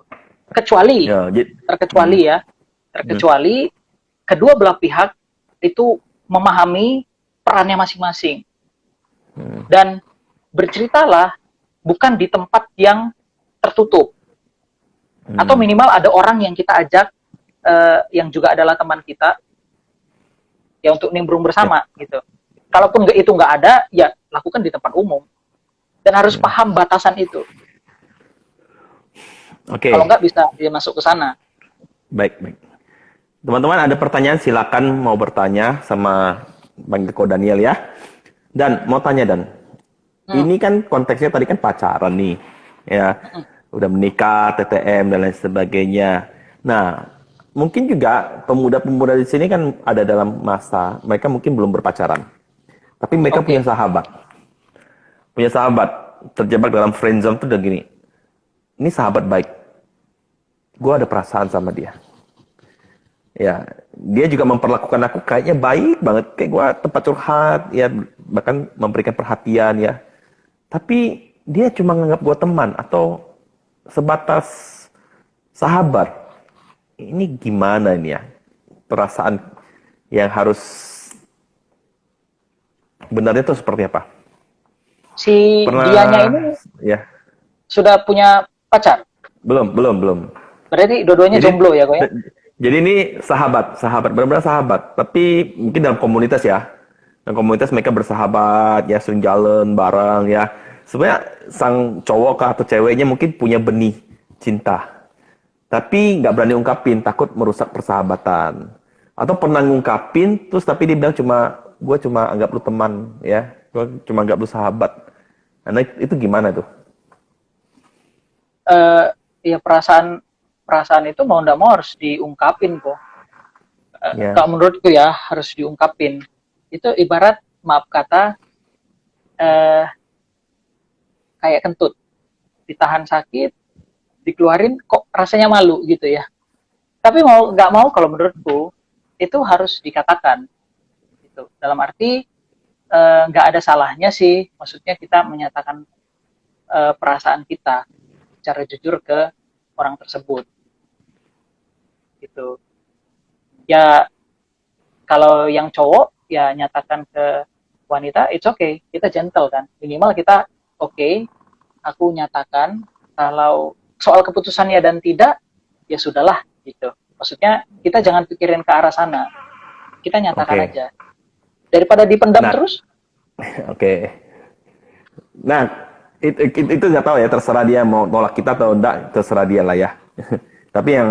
Kecuali, Ya, jadi, terkecuali ya, hmm, terkecuali kedua belah pihak itu memahami perannya masing-masing dan berceritalah bukan di tempat yang tertutup atau hmm, minimal ada orang yang kita ajak yang juga adalah teman kita ya untuk nimbrung ya, bersama gitu. Kalaupun itu nggak ada, ya lakukan di tempat umum dan harus hmm. paham batasan itu. Oke, Kalau nggak bisa dia masuk ke sana. baik, baik. Teman-teman ada pertanyaan silakan mau bertanya sama Bang Deko Daniel ya. Dan mau tanya Dan, Hmm, ini kan konteksnya tadi kan pacaran nih, ya, hmm, udah menikah, TTM dan lain sebagainya. Nah, mungkin juga pemuda-pemuda di sini kan ada dalam masa mereka mungkin belum berpacaran, tapi mereka oke. punya sahabat terjebak dalam friendzone tuh udah gini. Ini sahabat baik, gue ada perasaan sama dia. Ya, dia juga memperlakukan aku kayaknya baik banget, kayak gue tempat curhat, ya bahkan memberikan perhatian ya. Tapi dia cuma nganggap gue teman atau sebatas sahabat. Ini gimana ini ya? Perasaan yang harus benarnya itu seperti apa? Si dianya Pernah ini ya? sudah punya pacar. Belum. Berarti dua-duanya Jadi jomblo ya, kok ya? jadi ini sahabat, benar-benar sahabat. Tapi mungkin dalam komunitas ya. Dalam komunitas mereka bersahabat, ya sering jalan bareng ya. Sebenarnya sang cowok kah atau ceweknya mungkin punya benih cinta. Tapi nggak berani ungkapin, takut merusak persahabatan. Atau pernah ngungkapin, terus tapi dia bilang gue cuma anggap lu teman, ya. Gue cuma anggap lu sahabat. Nah, itu gimana tuh? eh Ya perasaan perasaan itu mau nggak mau harus diungkapin kok. Ya, Kalau menurutku ya harus diungkapin. Itu ibarat maaf kata eh, kayak kentut, ditahan sakit, dikeluarin kok rasanya malu gitu ya. Tapi mau nggak mau kalau menurutku itu harus dikatakan gitu. Dalam arti nggak ada salahnya sih, maksudnya kita menyatakan perasaan kita secara jujur ke orang tersebut gitu. Ya kalau yang cowok ya nyatakan ke wanita, it's okay, kita gentle kan. Minimal kita oke, okay, aku nyatakan kalau soal keputusannya dan tidak, ya sudahlah gitu. Maksudnya kita jangan pikirin ke arah sana, kita nyatakan oke. aja. Daripada dipendam Nah, terus, oke. Nah, itu nggak tahu ya, terserah dia mau nolak kita atau enggak, terserah dia lah ya. Tapi yang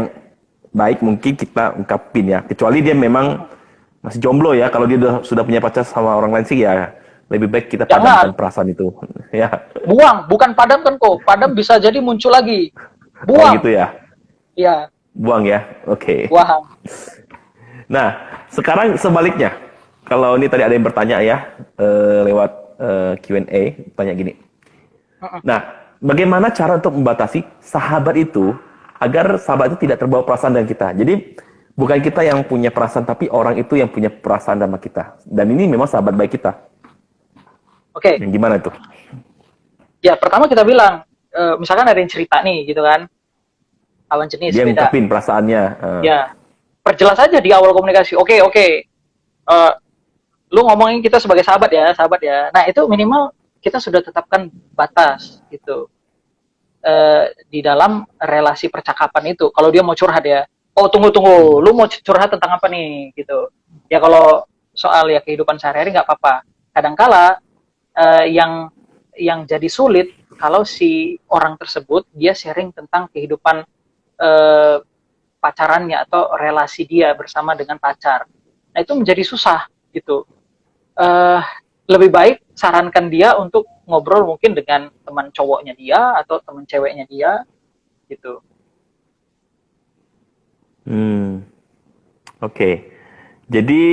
baik mungkin kita ungkapin ya, kecuali dia memang masih jomblo ya. Kalau dia sudah punya pacar sama orang lain sih ya, lebih baik kita jangan padamkan perasaan itu. Ya, buang, bukan padam kan kok, padam bisa jadi muncul lagi. oh Buang, gitu ya, ya, buang ya, oke. buang. Nah, sekarang sebaliknya, kalau ini tadi ada yang bertanya ya, lewat Q&A, tanya gini. Nah, bagaimana cara untuk membatasi sahabat itu agar sahabat itu tidak terbawa perasaan dengan kita? Jadi bukan kita yang punya perasaan, tapi orang itu yang punya perasaan sama kita. Dan ini memang sahabat baik kita. Oke, Yang gimana itu? ya pertama kita bilang, misalkan ada yang cerita nih gitu kan, lawan jenis Dia beda. ngungkapin perasaannya. Ya, perjelas aja di awal komunikasi. Oke, oke. Lu ngomongin kita sebagai sahabat ya, sahabat ya. Nah, itu minimal kita sudah tetapkan batas gitu. Di dalam relasi percakapan itu. Kalau dia mau curhat ya, oh tunggu, lu mau curhat tentang apa nih gitu. Ya kalau soal ya kehidupan sehari-hari nggak apa-apa. Kadangkala yang jadi sulit kalau si orang tersebut dia sharing tentang kehidupan eh, pacarannya atau relasi dia bersama dengan pacar. Nah itu menjadi susah gitu. eh, Lebih baik sarankan dia untuk ngobrol mungkin dengan teman cowoknya dia atau teman ceweknya dia gitu. Hmm, oke. Jadi,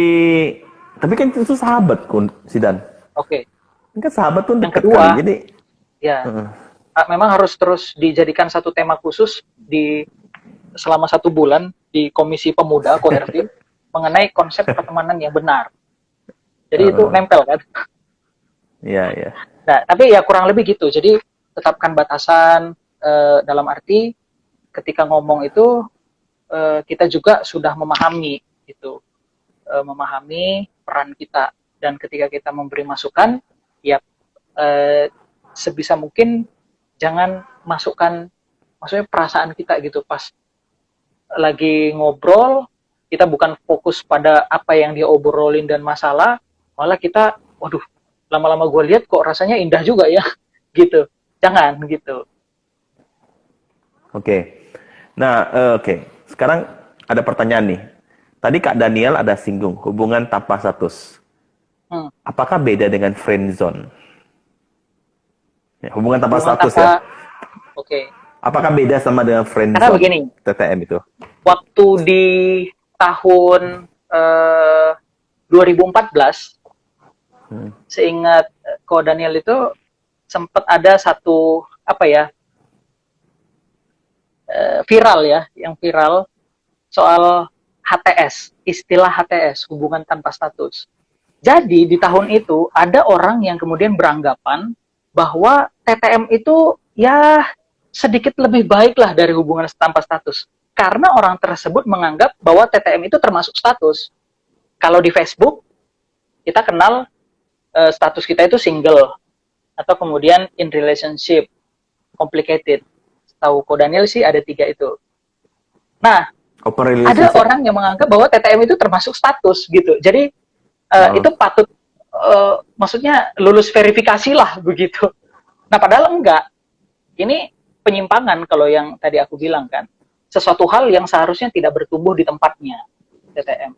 tapi kan itu sahabat, si Dan. Oke. Kan sahabat tuh Yang deket kedua, kali. Jadi, ya memang harus terus dijadikan satu tema khusus di selama 1 bulan di Komisi Pemuda Kohervi mengenai konsep pertemanan yang benar. Jadi itu nempel kan. Iya, iya. Nah, tapi ya kurang lebih gitu. Jadi tetapkan batasan dalam arti ketika ngomong itu kita juga sudah memahami gitu, memahami peran kita, dan ketika kita memberi masukan, ya sebisa mungkin jangan masukkan, maksudnya perasaan kita gitu pas lagi ngobrol, kita bukan fokus pada apa yang dia obrolin dan masalah, malah kita, waduh, lama-lama gue lihat kok rasanya indah juga ya, gitu. Jangan gitu. Oke. Nah, oke. Sekarang ada pertanyaan nih. Tadi Kak Daniel ada singgung hubungan tanpa status. Apakah beda dengan friendzone? Ya, hubungan tanpa status ya. Oke. Apakah beda sama dengan friendzone? Karena begini, TTM itu. waktu di tahun 2014, seingat Ko Daniel itu sempat ada satu apa ya, viral ya, yang viral soal HTS, istilah HTS, hubungan tanpa status. Jadi di tahun itu ada orang yang kemudian beranggapan bahwa TTM itu ya sedikit lebih baik lah dari hubungan tanpa status. Karena orang tersebut menganggap bahwa TTM itu termasuk status. Kalau di Facebook, kita kenal status kita itu single, atau kemudian in relationship, complicated. Tahu Ko Daniel sih ada 3 itu. Nah, ada orang yang menganggap bahwa TTM itu termasuk status gitu. Jadi itu patut, maksudnya lulus verifikasi lah begitu. Nah, padahal enggak. Ini penyimpangan kalau yang tadi aku bilang kan. Sesuatu hal yang seharusnya tidak bertumbuh di tempatnya, TTM.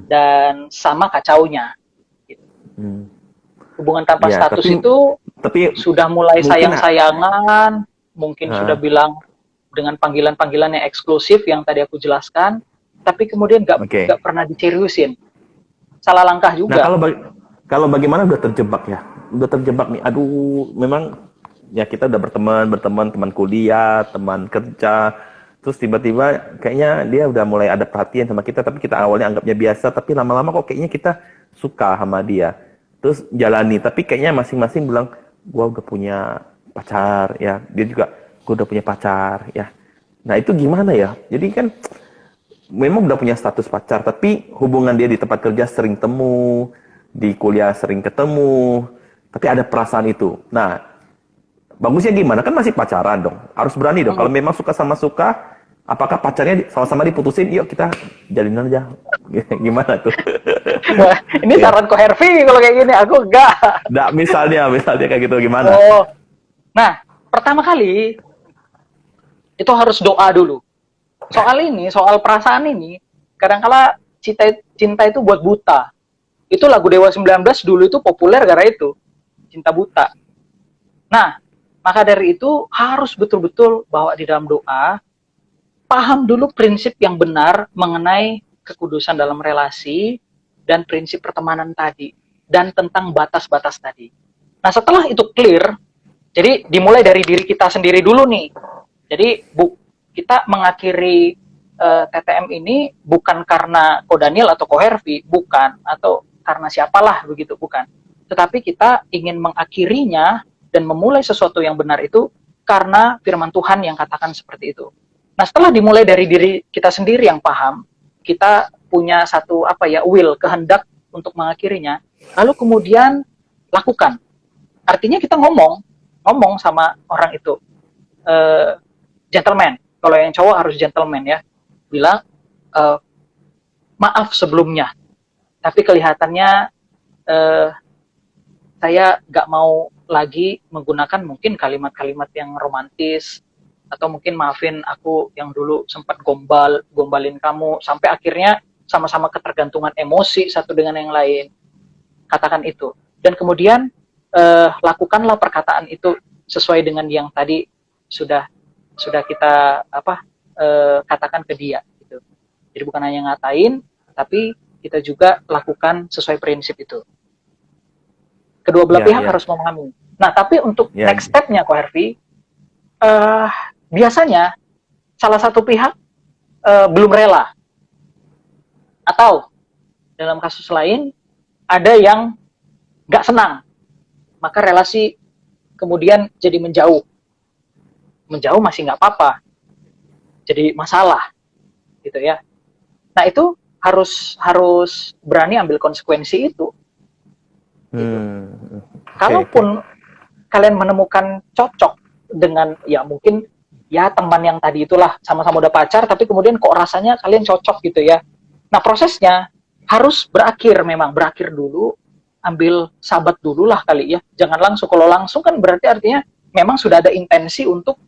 Dan sama kacaunya. Gitu. Hubungan tanpa status itu sudah mulai sayang-sayangan, mungkin sudah bilang dengan panggilan-panggilan yang eksklusif yang tadi aku jelaskan, tapi kemudian nggak pernah diseriusin. Salah langkah juga. Nah, kalau bagaimana udah terjebak ya? Udah terjebak nih. Aduh, memang ya kita udah berteman, teman kuliah, teman kerja. Terus tiba-tiba kayaknya dia udah mulai ada perhatian sama kita, tapi kita awalnya anggapnya biasa, tapi lama-lama kok kayaknya kita suka sama dia. Terus jalani, tapi kayaknya masing-masing bilang, gua udah punya pacar, ya. Dia juga, gua udah punya pacar, ya. Nah, itu gimana ya? Jadi kan memang udah punya status pacar, tapi hubungan dia di tempat kerja sering temu, di kuliah sering ketemu, tapi ada perasaan itu. Nah, bagusnya gimana? Kan masih pacaran dong. Harus berani dong. Kalau memang suka sama suka, apakah pacarnya sama-sama diputusin? Yuk kita jalinan aja. Gimana tuh? Nah, ini saran Kohervi kalau kayak gini. Aku enggak. Enggak, misalnya kayak gitu gimana? Oh. Nah, pertama kali itu harus doa dulu. Soal perasaan ini, kadang-kala cinta itu buat buta. Itu lagu Dewa 19 dulu itu populer gara itu. Cinta buta. Nah, maka dari itu harus betul-betul bawa di dalam doa, paham dulu prinsip yang benar mengenai kekudusan dalam relasi dan prinsip pertemanan tadi, dan tentang batas-batas tadi. Nah, setelah itu clear, jadi dimulai dari diri kita sendiri dulu nih. Jadi kita mengakhiri TTM ini bukan karena Ko Daniel atau Kohervi, bukan, atau karena siapalah begitu, bukan. Tetapi kita ingin mengakhirinya dan memulai sesuatu yang benar itu karena firman Tuhan yang katakan seperti itu. Nah, setelah dimulai dari diri kita sendiri yang paham, kita punya satu will, kehendak untuk mengakhirinya, lalu kemudian lakukan. Artinya kita ngomong sama orang itu, gentleman. Kalau yang cowok harus gentleman ya, bilang maaf sebelumnya, tapi kelihatannya saya nggak mau lagi menggunakan mungkin kalimat-kalimat yang romantis, atau mungkin maafin aku yang dulu sempat gombalin kamu, sampai akhirnya sama-sama ketergantungan emosi satu dengan yang lain. Katakan itu. Dan kemudian lakukanlah perkataan itu sesuai dengan yang tadi sudah kita katakan ke dia gitu. Jadi bukan hanya ngatain, tapi kita juga lakukan sesuai prinsip itu. Kedua belah pihak harus memahami. Nah, tapi untuk next step-nya, Ko Hervi, eh, biasanya salah satu pihak belum rela, atau dalam kasus lain ada yang nggak senang, maka relasi kemudian jadi menjauh. Menjauh masih nggak apa-apa, jadi masalah, gitu ya. Nah itu harus harus berani ambil konsekuensi itu. Gitu. Oke. Kalaupun kalian menemukan cocok dengan ya mungkin ya teman yang tadi itulah sama-sama udah pacar tapi kemudian kok rasanya kalian cocok gitu ya. Nah prosesnya harus berakhir dulu, ambil sahabat dulu lah kali ya. Jangan langsung, kalau langsung kan berarti artinya memang sudah ada intensi untuk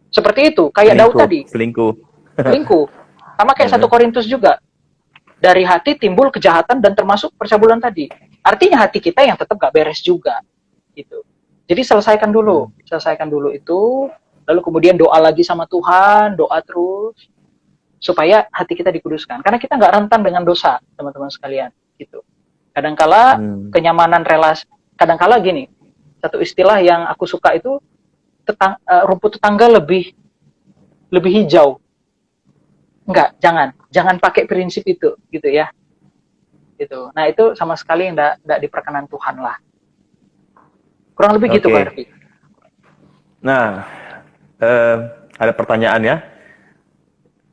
seperti itu. Kayak Daud Selingkuh, tadi, selingkuh. selingkuh. Sama kayak 1 Korintus juga. Dari hati timbul kejahatan dan termasuk percabulan tadi. Artinya hati kita yang tetap gak beres juga. Gitu. Jadi selesaikan dulu itu, lalu kemudian doa lagi sama Tuhan, doa terus supaya hati kita dikuduskan. Karena kita nggak rentan dengan dosa, teman-teman sekalian. Gitu. Kadangkala kenyamanan relasi, kadangkala gini, satu istilah yang aku suka itu rumput tetangga lebih hijau. Enggak, jangan pakai prinsip itu, gitu ya. Gitu. Nah itu sama sekali yang enggak diperkenan Tuhan lah. Kurang lebih gitu, Pak Herfi. Nah, ada pertanyaan ya,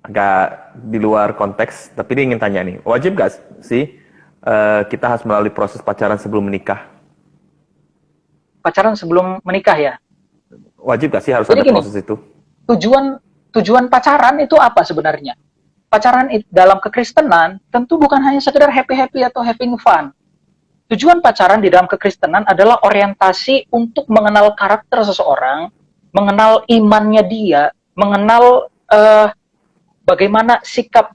agak di luar konteks, tapi dia ingin tanya nih, wajib gak sih kita harus melalui proses pacaran sebelum menikah? Pacaran sebelum menikah ya? Wajib gak sih harus Jadi ada gini, proses itu? Tujuan pacaran itu apa sebenarnya? Pacaran dalam kekristenan tentu bukan hanya sekedar happy-happy atau having fun. Tujuan pacaran di dalam kekristenan adalah orientasi untuk mengenal karakter seseorang, mengenal imannya dia, mengenal bagaimana sikap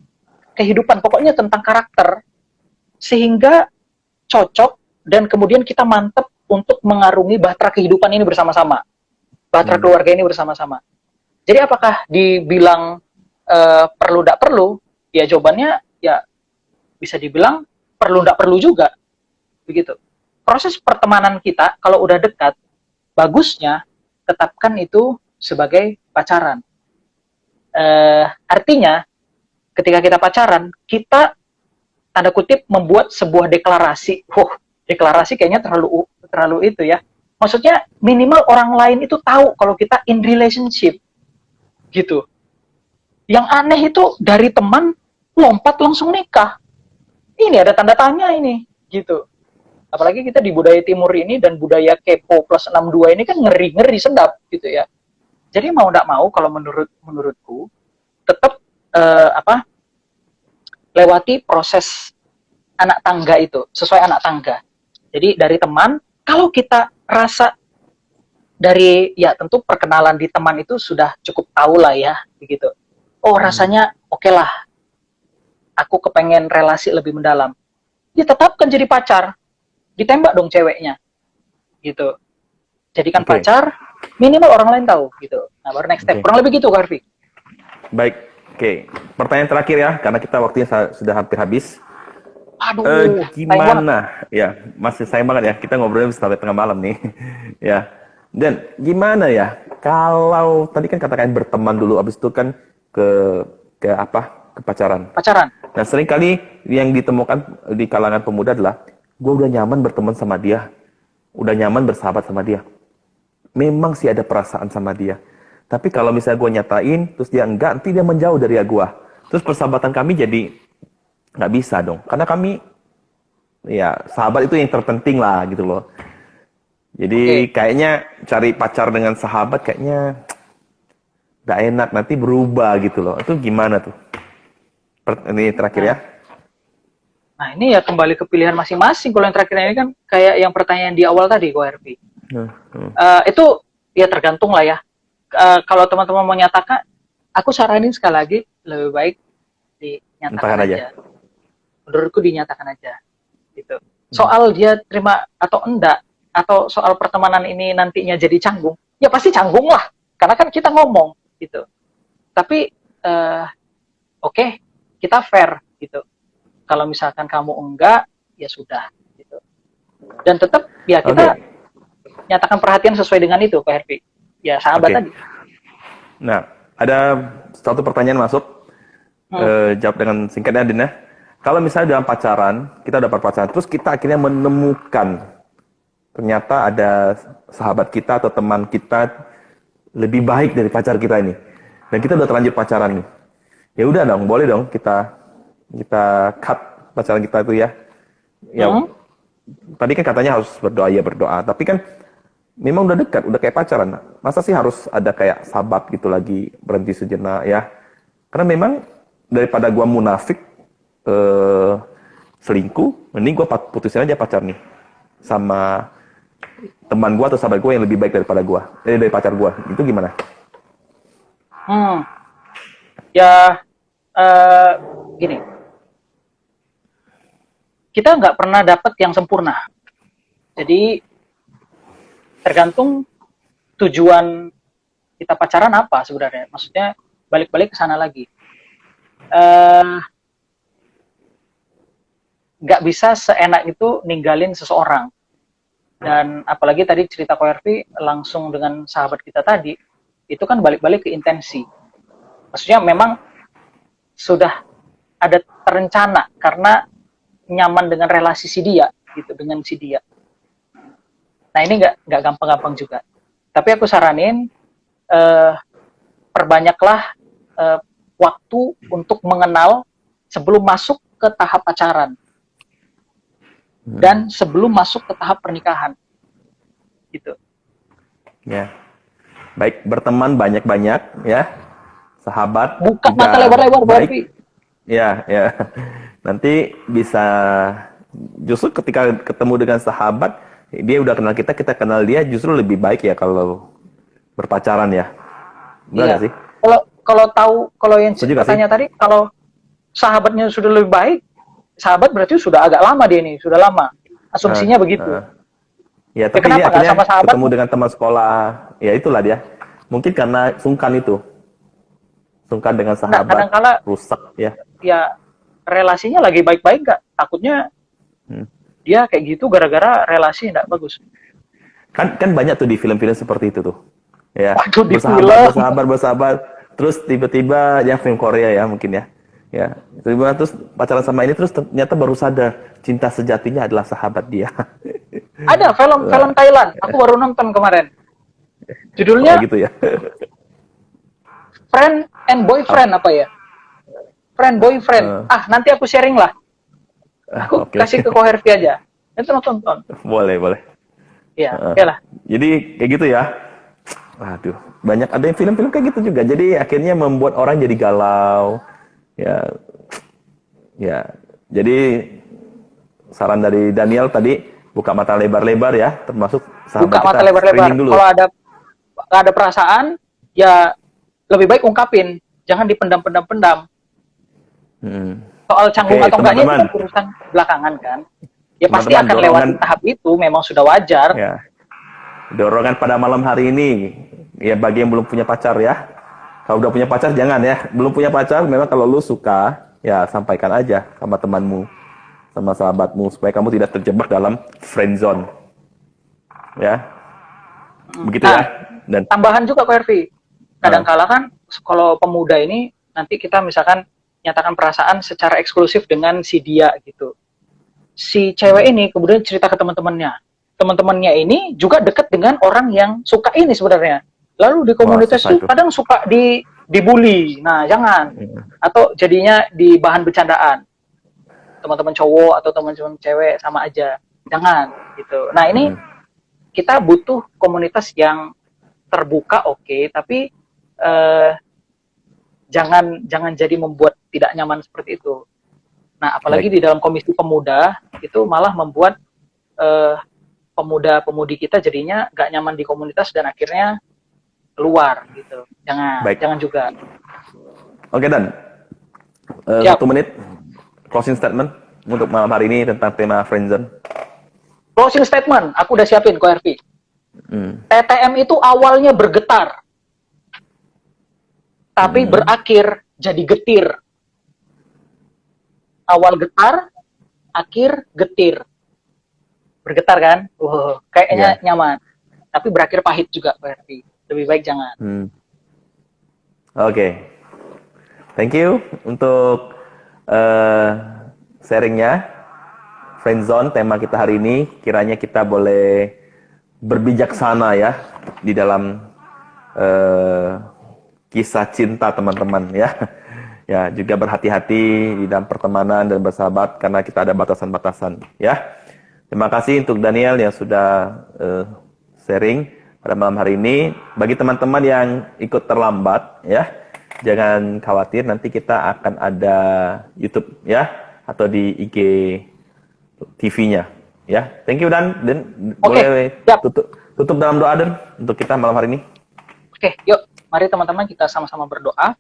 kehidupan, pokoknya tentang karakter, sehingga cocok dan kemudian kita mantep untuk mengarungi bahtera kehidupan ini bersama-sama, bahtera keluarga ini bersama-sama. Jadi apakah dibilang perlu tidak perlu? Ya jawabannya ya bisa dibilang perlu tidak perlu juga, begitu. Proses pertemanan kita kalau udah dekat, bagusnya tetapkan itu sebagai pacaran. Artinya ketika kita pacaran, kita tanda kutip membuat sebuah deklarasi. Deklarasi kayaknya terlalu itu ya. Maksudnya minimal orang lain itu tahu kalau kita in relationship, gitu. Yang aneh itu dari teman lompat langsung nikah. Ini ada tanda tanya ini, gitu. Apalagi kita di budaya timur ini dan budaya kepo plus 62 ini kan ngeri-ngeri sedap gitu ya. Jadi mau tidak mau kalau menurutku tetap lewati proses anak tangga itu, sesuai anak tangga. Jadi dari teman, kalau kita rasa dari ya tentu perkenalan di teman itu sudah cukup tahu lah ya, begitu. Oh rasanya oke lah, aku kepengen relasi lebih mendalam. Ditetapkan jadi pacar, ditembak dong ceweknya, gitu. Jadikan pacar, minimal orang lain tahu, gitu. Nah baru next step, kurang lebih gitu, Garfi. Baik, oke. Pertanyaan terakhir ya, karena kita waktunya sudah hampir habis. Aduh, gimana? Ya, masih sayang banget ya. Kita ngobrolnya sampai tengah malam nih. Ya. Dan gimana ya? Kalau tadi kan katakan berteman dulu, abis itu kan ke apa? Ke pacaran. Pacaran. Nah, seringkali yang ditemukan di kalangan pemuda adalah gue udah nyaman berteman sama dia, udah nyaman bersahabat sama dia. Memang sih ada perasaan sama dia. Tapi kalau misalnya gue nyatain, terus dia enggak, nanti dia menjauh dari gue. Terus persahabatan kami jadi nggak bisa dong. Karena kami, ya sahabat itu yang terpenting lah gitu loh. Jadi kayaknya cari pacar dengan sahabat kayaknya nggak enak, nanti berubah gitu loh. Itu gimana tuh? Ini terakhir ya. Nah ini ya kembali ke pilihan masing-masing. Kalau yang terakhir ini kan kayak yang pertanyaan di awal tadi, Ko Herfi. Itu ya tergantung lah ya. Kalau teman-teman mau nyatakan, aku saranin sekali lagi lebih baik dinyatakan aja. Menurutku dinyatakan aja. Gitu. Soal dia terima atau enggak, atau soal pertemanan ini nantinya jadi canggung, ya pasti canggung lah. Karena kan kita ngomong gitu. Tapi oke, kita fair gitu. Kalau misalkan kamu enggak, ya sudah gitu. Dan tetap ya kita nyatakan perhatian sesuai dengan itu, Pak Herfi. Ya sahabat tadi. Nah, ada satu pertanyaan masuk. Jawab dengan singkatnya, Din ya. Kalau misalnya dalam pacaran, kita udah berpacaran, terus kita akhirnya menemukan ternyata ada sahabat kita atau teman kita lebih baik dari pacar kita ini, dan kita udah terlanjur pacaran nih. Ya udah dong, boleh dong kita cut pacaran kita itu ya. Ya, tadi kan katanya harus berdoa ya berdoa, tapi kan memang udah dekat, udah kayak pacaran. Masa sih harus ada kayak sahabat gitu lagi, berhenti sejenak ya? Karena memang daripada gua munafik selingkuh, mending gua putusin aja pacar nih sama teman gua atau sahabat gua yang lebih baik daripada gua, dari pacar gua. Itu gimana? Ya gini, kita nggak pernah dapat yang sempurna. Jadi tergantung tujuan kita pacaran apa sebenarnya. Maksudnya balik-balik ke sana lagi. Nggak bisa seenak itu ninggalin seseorang. Dan apalagi tadi cerita Ko Hervi langsung dengan sahabat kita tadi, itu kan balik-balik ke intensi. Maksudnya memang sudah ada terencana karena nyaman dengan relasi si dia, gitu, dengan si dia. Nah ini nggak gampang-gampang juga. Tapi aku saranin perbanyaklah waktu untuk mengenal sebelum masuk ke tahap pacaran dan sebelum masuk ke tahap pernikahan, gitu. Ya, baik, berteman banyak-banyak ya, sahabat. Buka mata lebar-lebar, baik. Ya, ya. Nanti bisa justru ketika ketemu dengan sahabat, dia udah kenal kita, kita kenal dia, justru lebih baik ya kalau berpacaran ya. Benar sih? Kalau yang katanya tadi, kalau sahabatnya sudah lebih baik, sahabat berarti sudah agak lama dia nih, sudah lama. Asumsinya begitu. Ya, tapi dia akhirnya sama sahabat ketemu dengan teman sekolah, ya itulah dia. Mungkin karena sungkan itu. Sungkan dengan sahabat, kadang-kala rusak ya. Ya, relasinya lagi baik-baik nggak? Takutnya dia kayak gitu gara-gara relasi nggak bagus. Kan banyak tuh di film-film seperti itu tuh. Ya, waduh, bersahabat, terus tiba-tiba yang film Korea ya mungkin ya. Ya, tiba-tiba terus pacaran sama ini, terus ternyata baru sadar cinta sejatinya adalah sahabat dia. Ada film Thailand, aku baru nonton kemarin. Judulnya gitu ya. Friend and Boyfriend apa ya? Friend Boyfriend. Nanti aku sharing lah. Aku kasih ke Ko Hervi aja. Itu nonton. Boleh. Ya, oke lah. Jadi kayak gitu ya. Waduh, banyak ada yang film-film kayak gitu juga. Jadi akhirnya membuat orang jadi galau. Ya. Jadi saran dari Daniel tadi, buka mata lebar-lebar ya, termasuk sahabat buka mata lebar-lebar. Kalau ada perasaan, ya lebih baik ungkapin, jangan dipendam-pendam. Soal canggung atau enggaknya itu urusan belakangan kan. Ya pasti akan lewat tahap itu, memang sudah wajar. Ya. Dorongan pada malam hari ini, ya bagi yang belum punya pacar ya. Kalau udah punya pacar jangan ya. Belum punya pacar, memang kalau lu suka, ya sampaikan aja sama temanmu, sama sahabatmu, supaya kamu tidak terjebak dalam friend zone. Ya. Begitu ya. Dan tambahan juga Ko Hervi. Kadang-kala kan kalau pemuda ini nanti kita misalkan nyatakan perasaan secara eksklusif dengan si dia gitu. Si cewek ini kemudian cerita ke teman-temannya. Teman-temannya ini juga dekat dengan orang yang suka ini sebenarnya. Lalu di komunitas itu kadang suka dibully. Nah, jangan. Atau jadinya di bahan bercandaan. Teman-teman cowok atau teman-teman cewek sama aja. Jangan gitu. Nah, ini kita butuh komunitas yang terbuka, oke, tapi jangan jadi membuat tidak nyaman seperti itu. Nah, apalagi di dalam komisi pemuda itu malah membuat pemuda-pemudi kita jadinya nggak nyaman di komunitas dan akhirnya keluar gitu. Jangan juga. Oke, Dan. 1 menit closing statement untuk malam hari ini tentang tema friendzone. Closing statement, aku udah siapin Ko Hervi. TTM itu awalnya bergetar, tapi berakhir jadi getir. Awal getar, akhir getir. Bergetar kan? Kayaknya nyaman. Tapi berakhir pahit juga, Ko Hervi. Lebih baik jangan. Oke. Thank you untuk sharingnya. Friendzone tema kita hari ini, kiranya kita boleh berbijaksana ya di dalam kisah cinta teman-teman ya. Ya, juga berhati-hati di dalam pertemanan dan bersahabat karena kita ada batasan-batasan ya. Terima kasih untuk Daniel yang sudah sharing pada malam hari ini. Bagi teman-teman yang ikut terlambat ya, jangan khawatir, nanti kita akan ada YouTube ya atau di IG TV-nya ya. Thank you Dan boleh tutup dalam doa Dan untuk kita malam hari ini. Oke, yuk mari teman-teman kita sama-sama berdoa.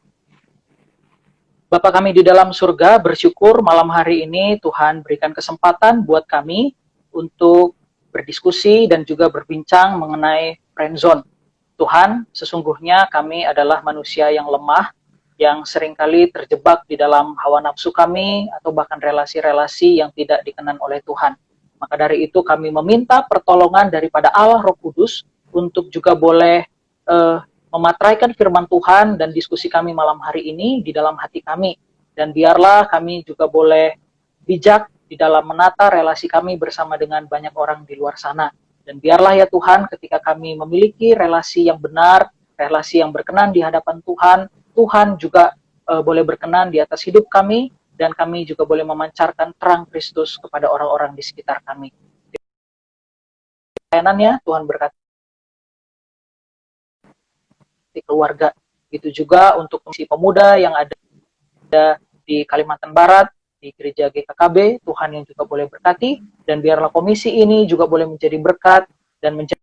Bapa kami di dalam surga, bersyukur malam hari ini Tuhan berikan kesempatan buat kami untuk berdiskusi dan juga berbincang mengenai friendzone. Tuhan, sesungguhnya kami adalah manusia yang lemah, yang seringkali terjebak di dalam hawa nafsu kami, atau bahkan relasi-relasi yang tidak dikenan oleh Tuhan. Maka dari itu kami meminta pertolongan daripada Allah Roh Kudus untuk juga boleh mematraikan firman Tuhan dan diskusi kami malam hari ini di dalam hati kami. Dan biarlah kami juga boleh bijak di dalam menata relasi kami bersama dengan banyak orang di luar sana. Dan biarlah ya Tuhan, ketika kami memiliki relasi yang benar, relasi yang berkenan di hadapan Tuhan, Tuhan juga boleh berkenan di atas hidup kami, dan kami juga boleh memancarkan terang Kristus kepada orang-orang di sekitar kami. Pelayanannya, Tuhan berkati keluarga. Itu juga untuk misi pemuda yang ada di Kalimantan Barat, di gereja GKKB, Tuhan yang juga boleh berkati, dan biarlah komisi ini juga boleh menjadi berkat dan menjadi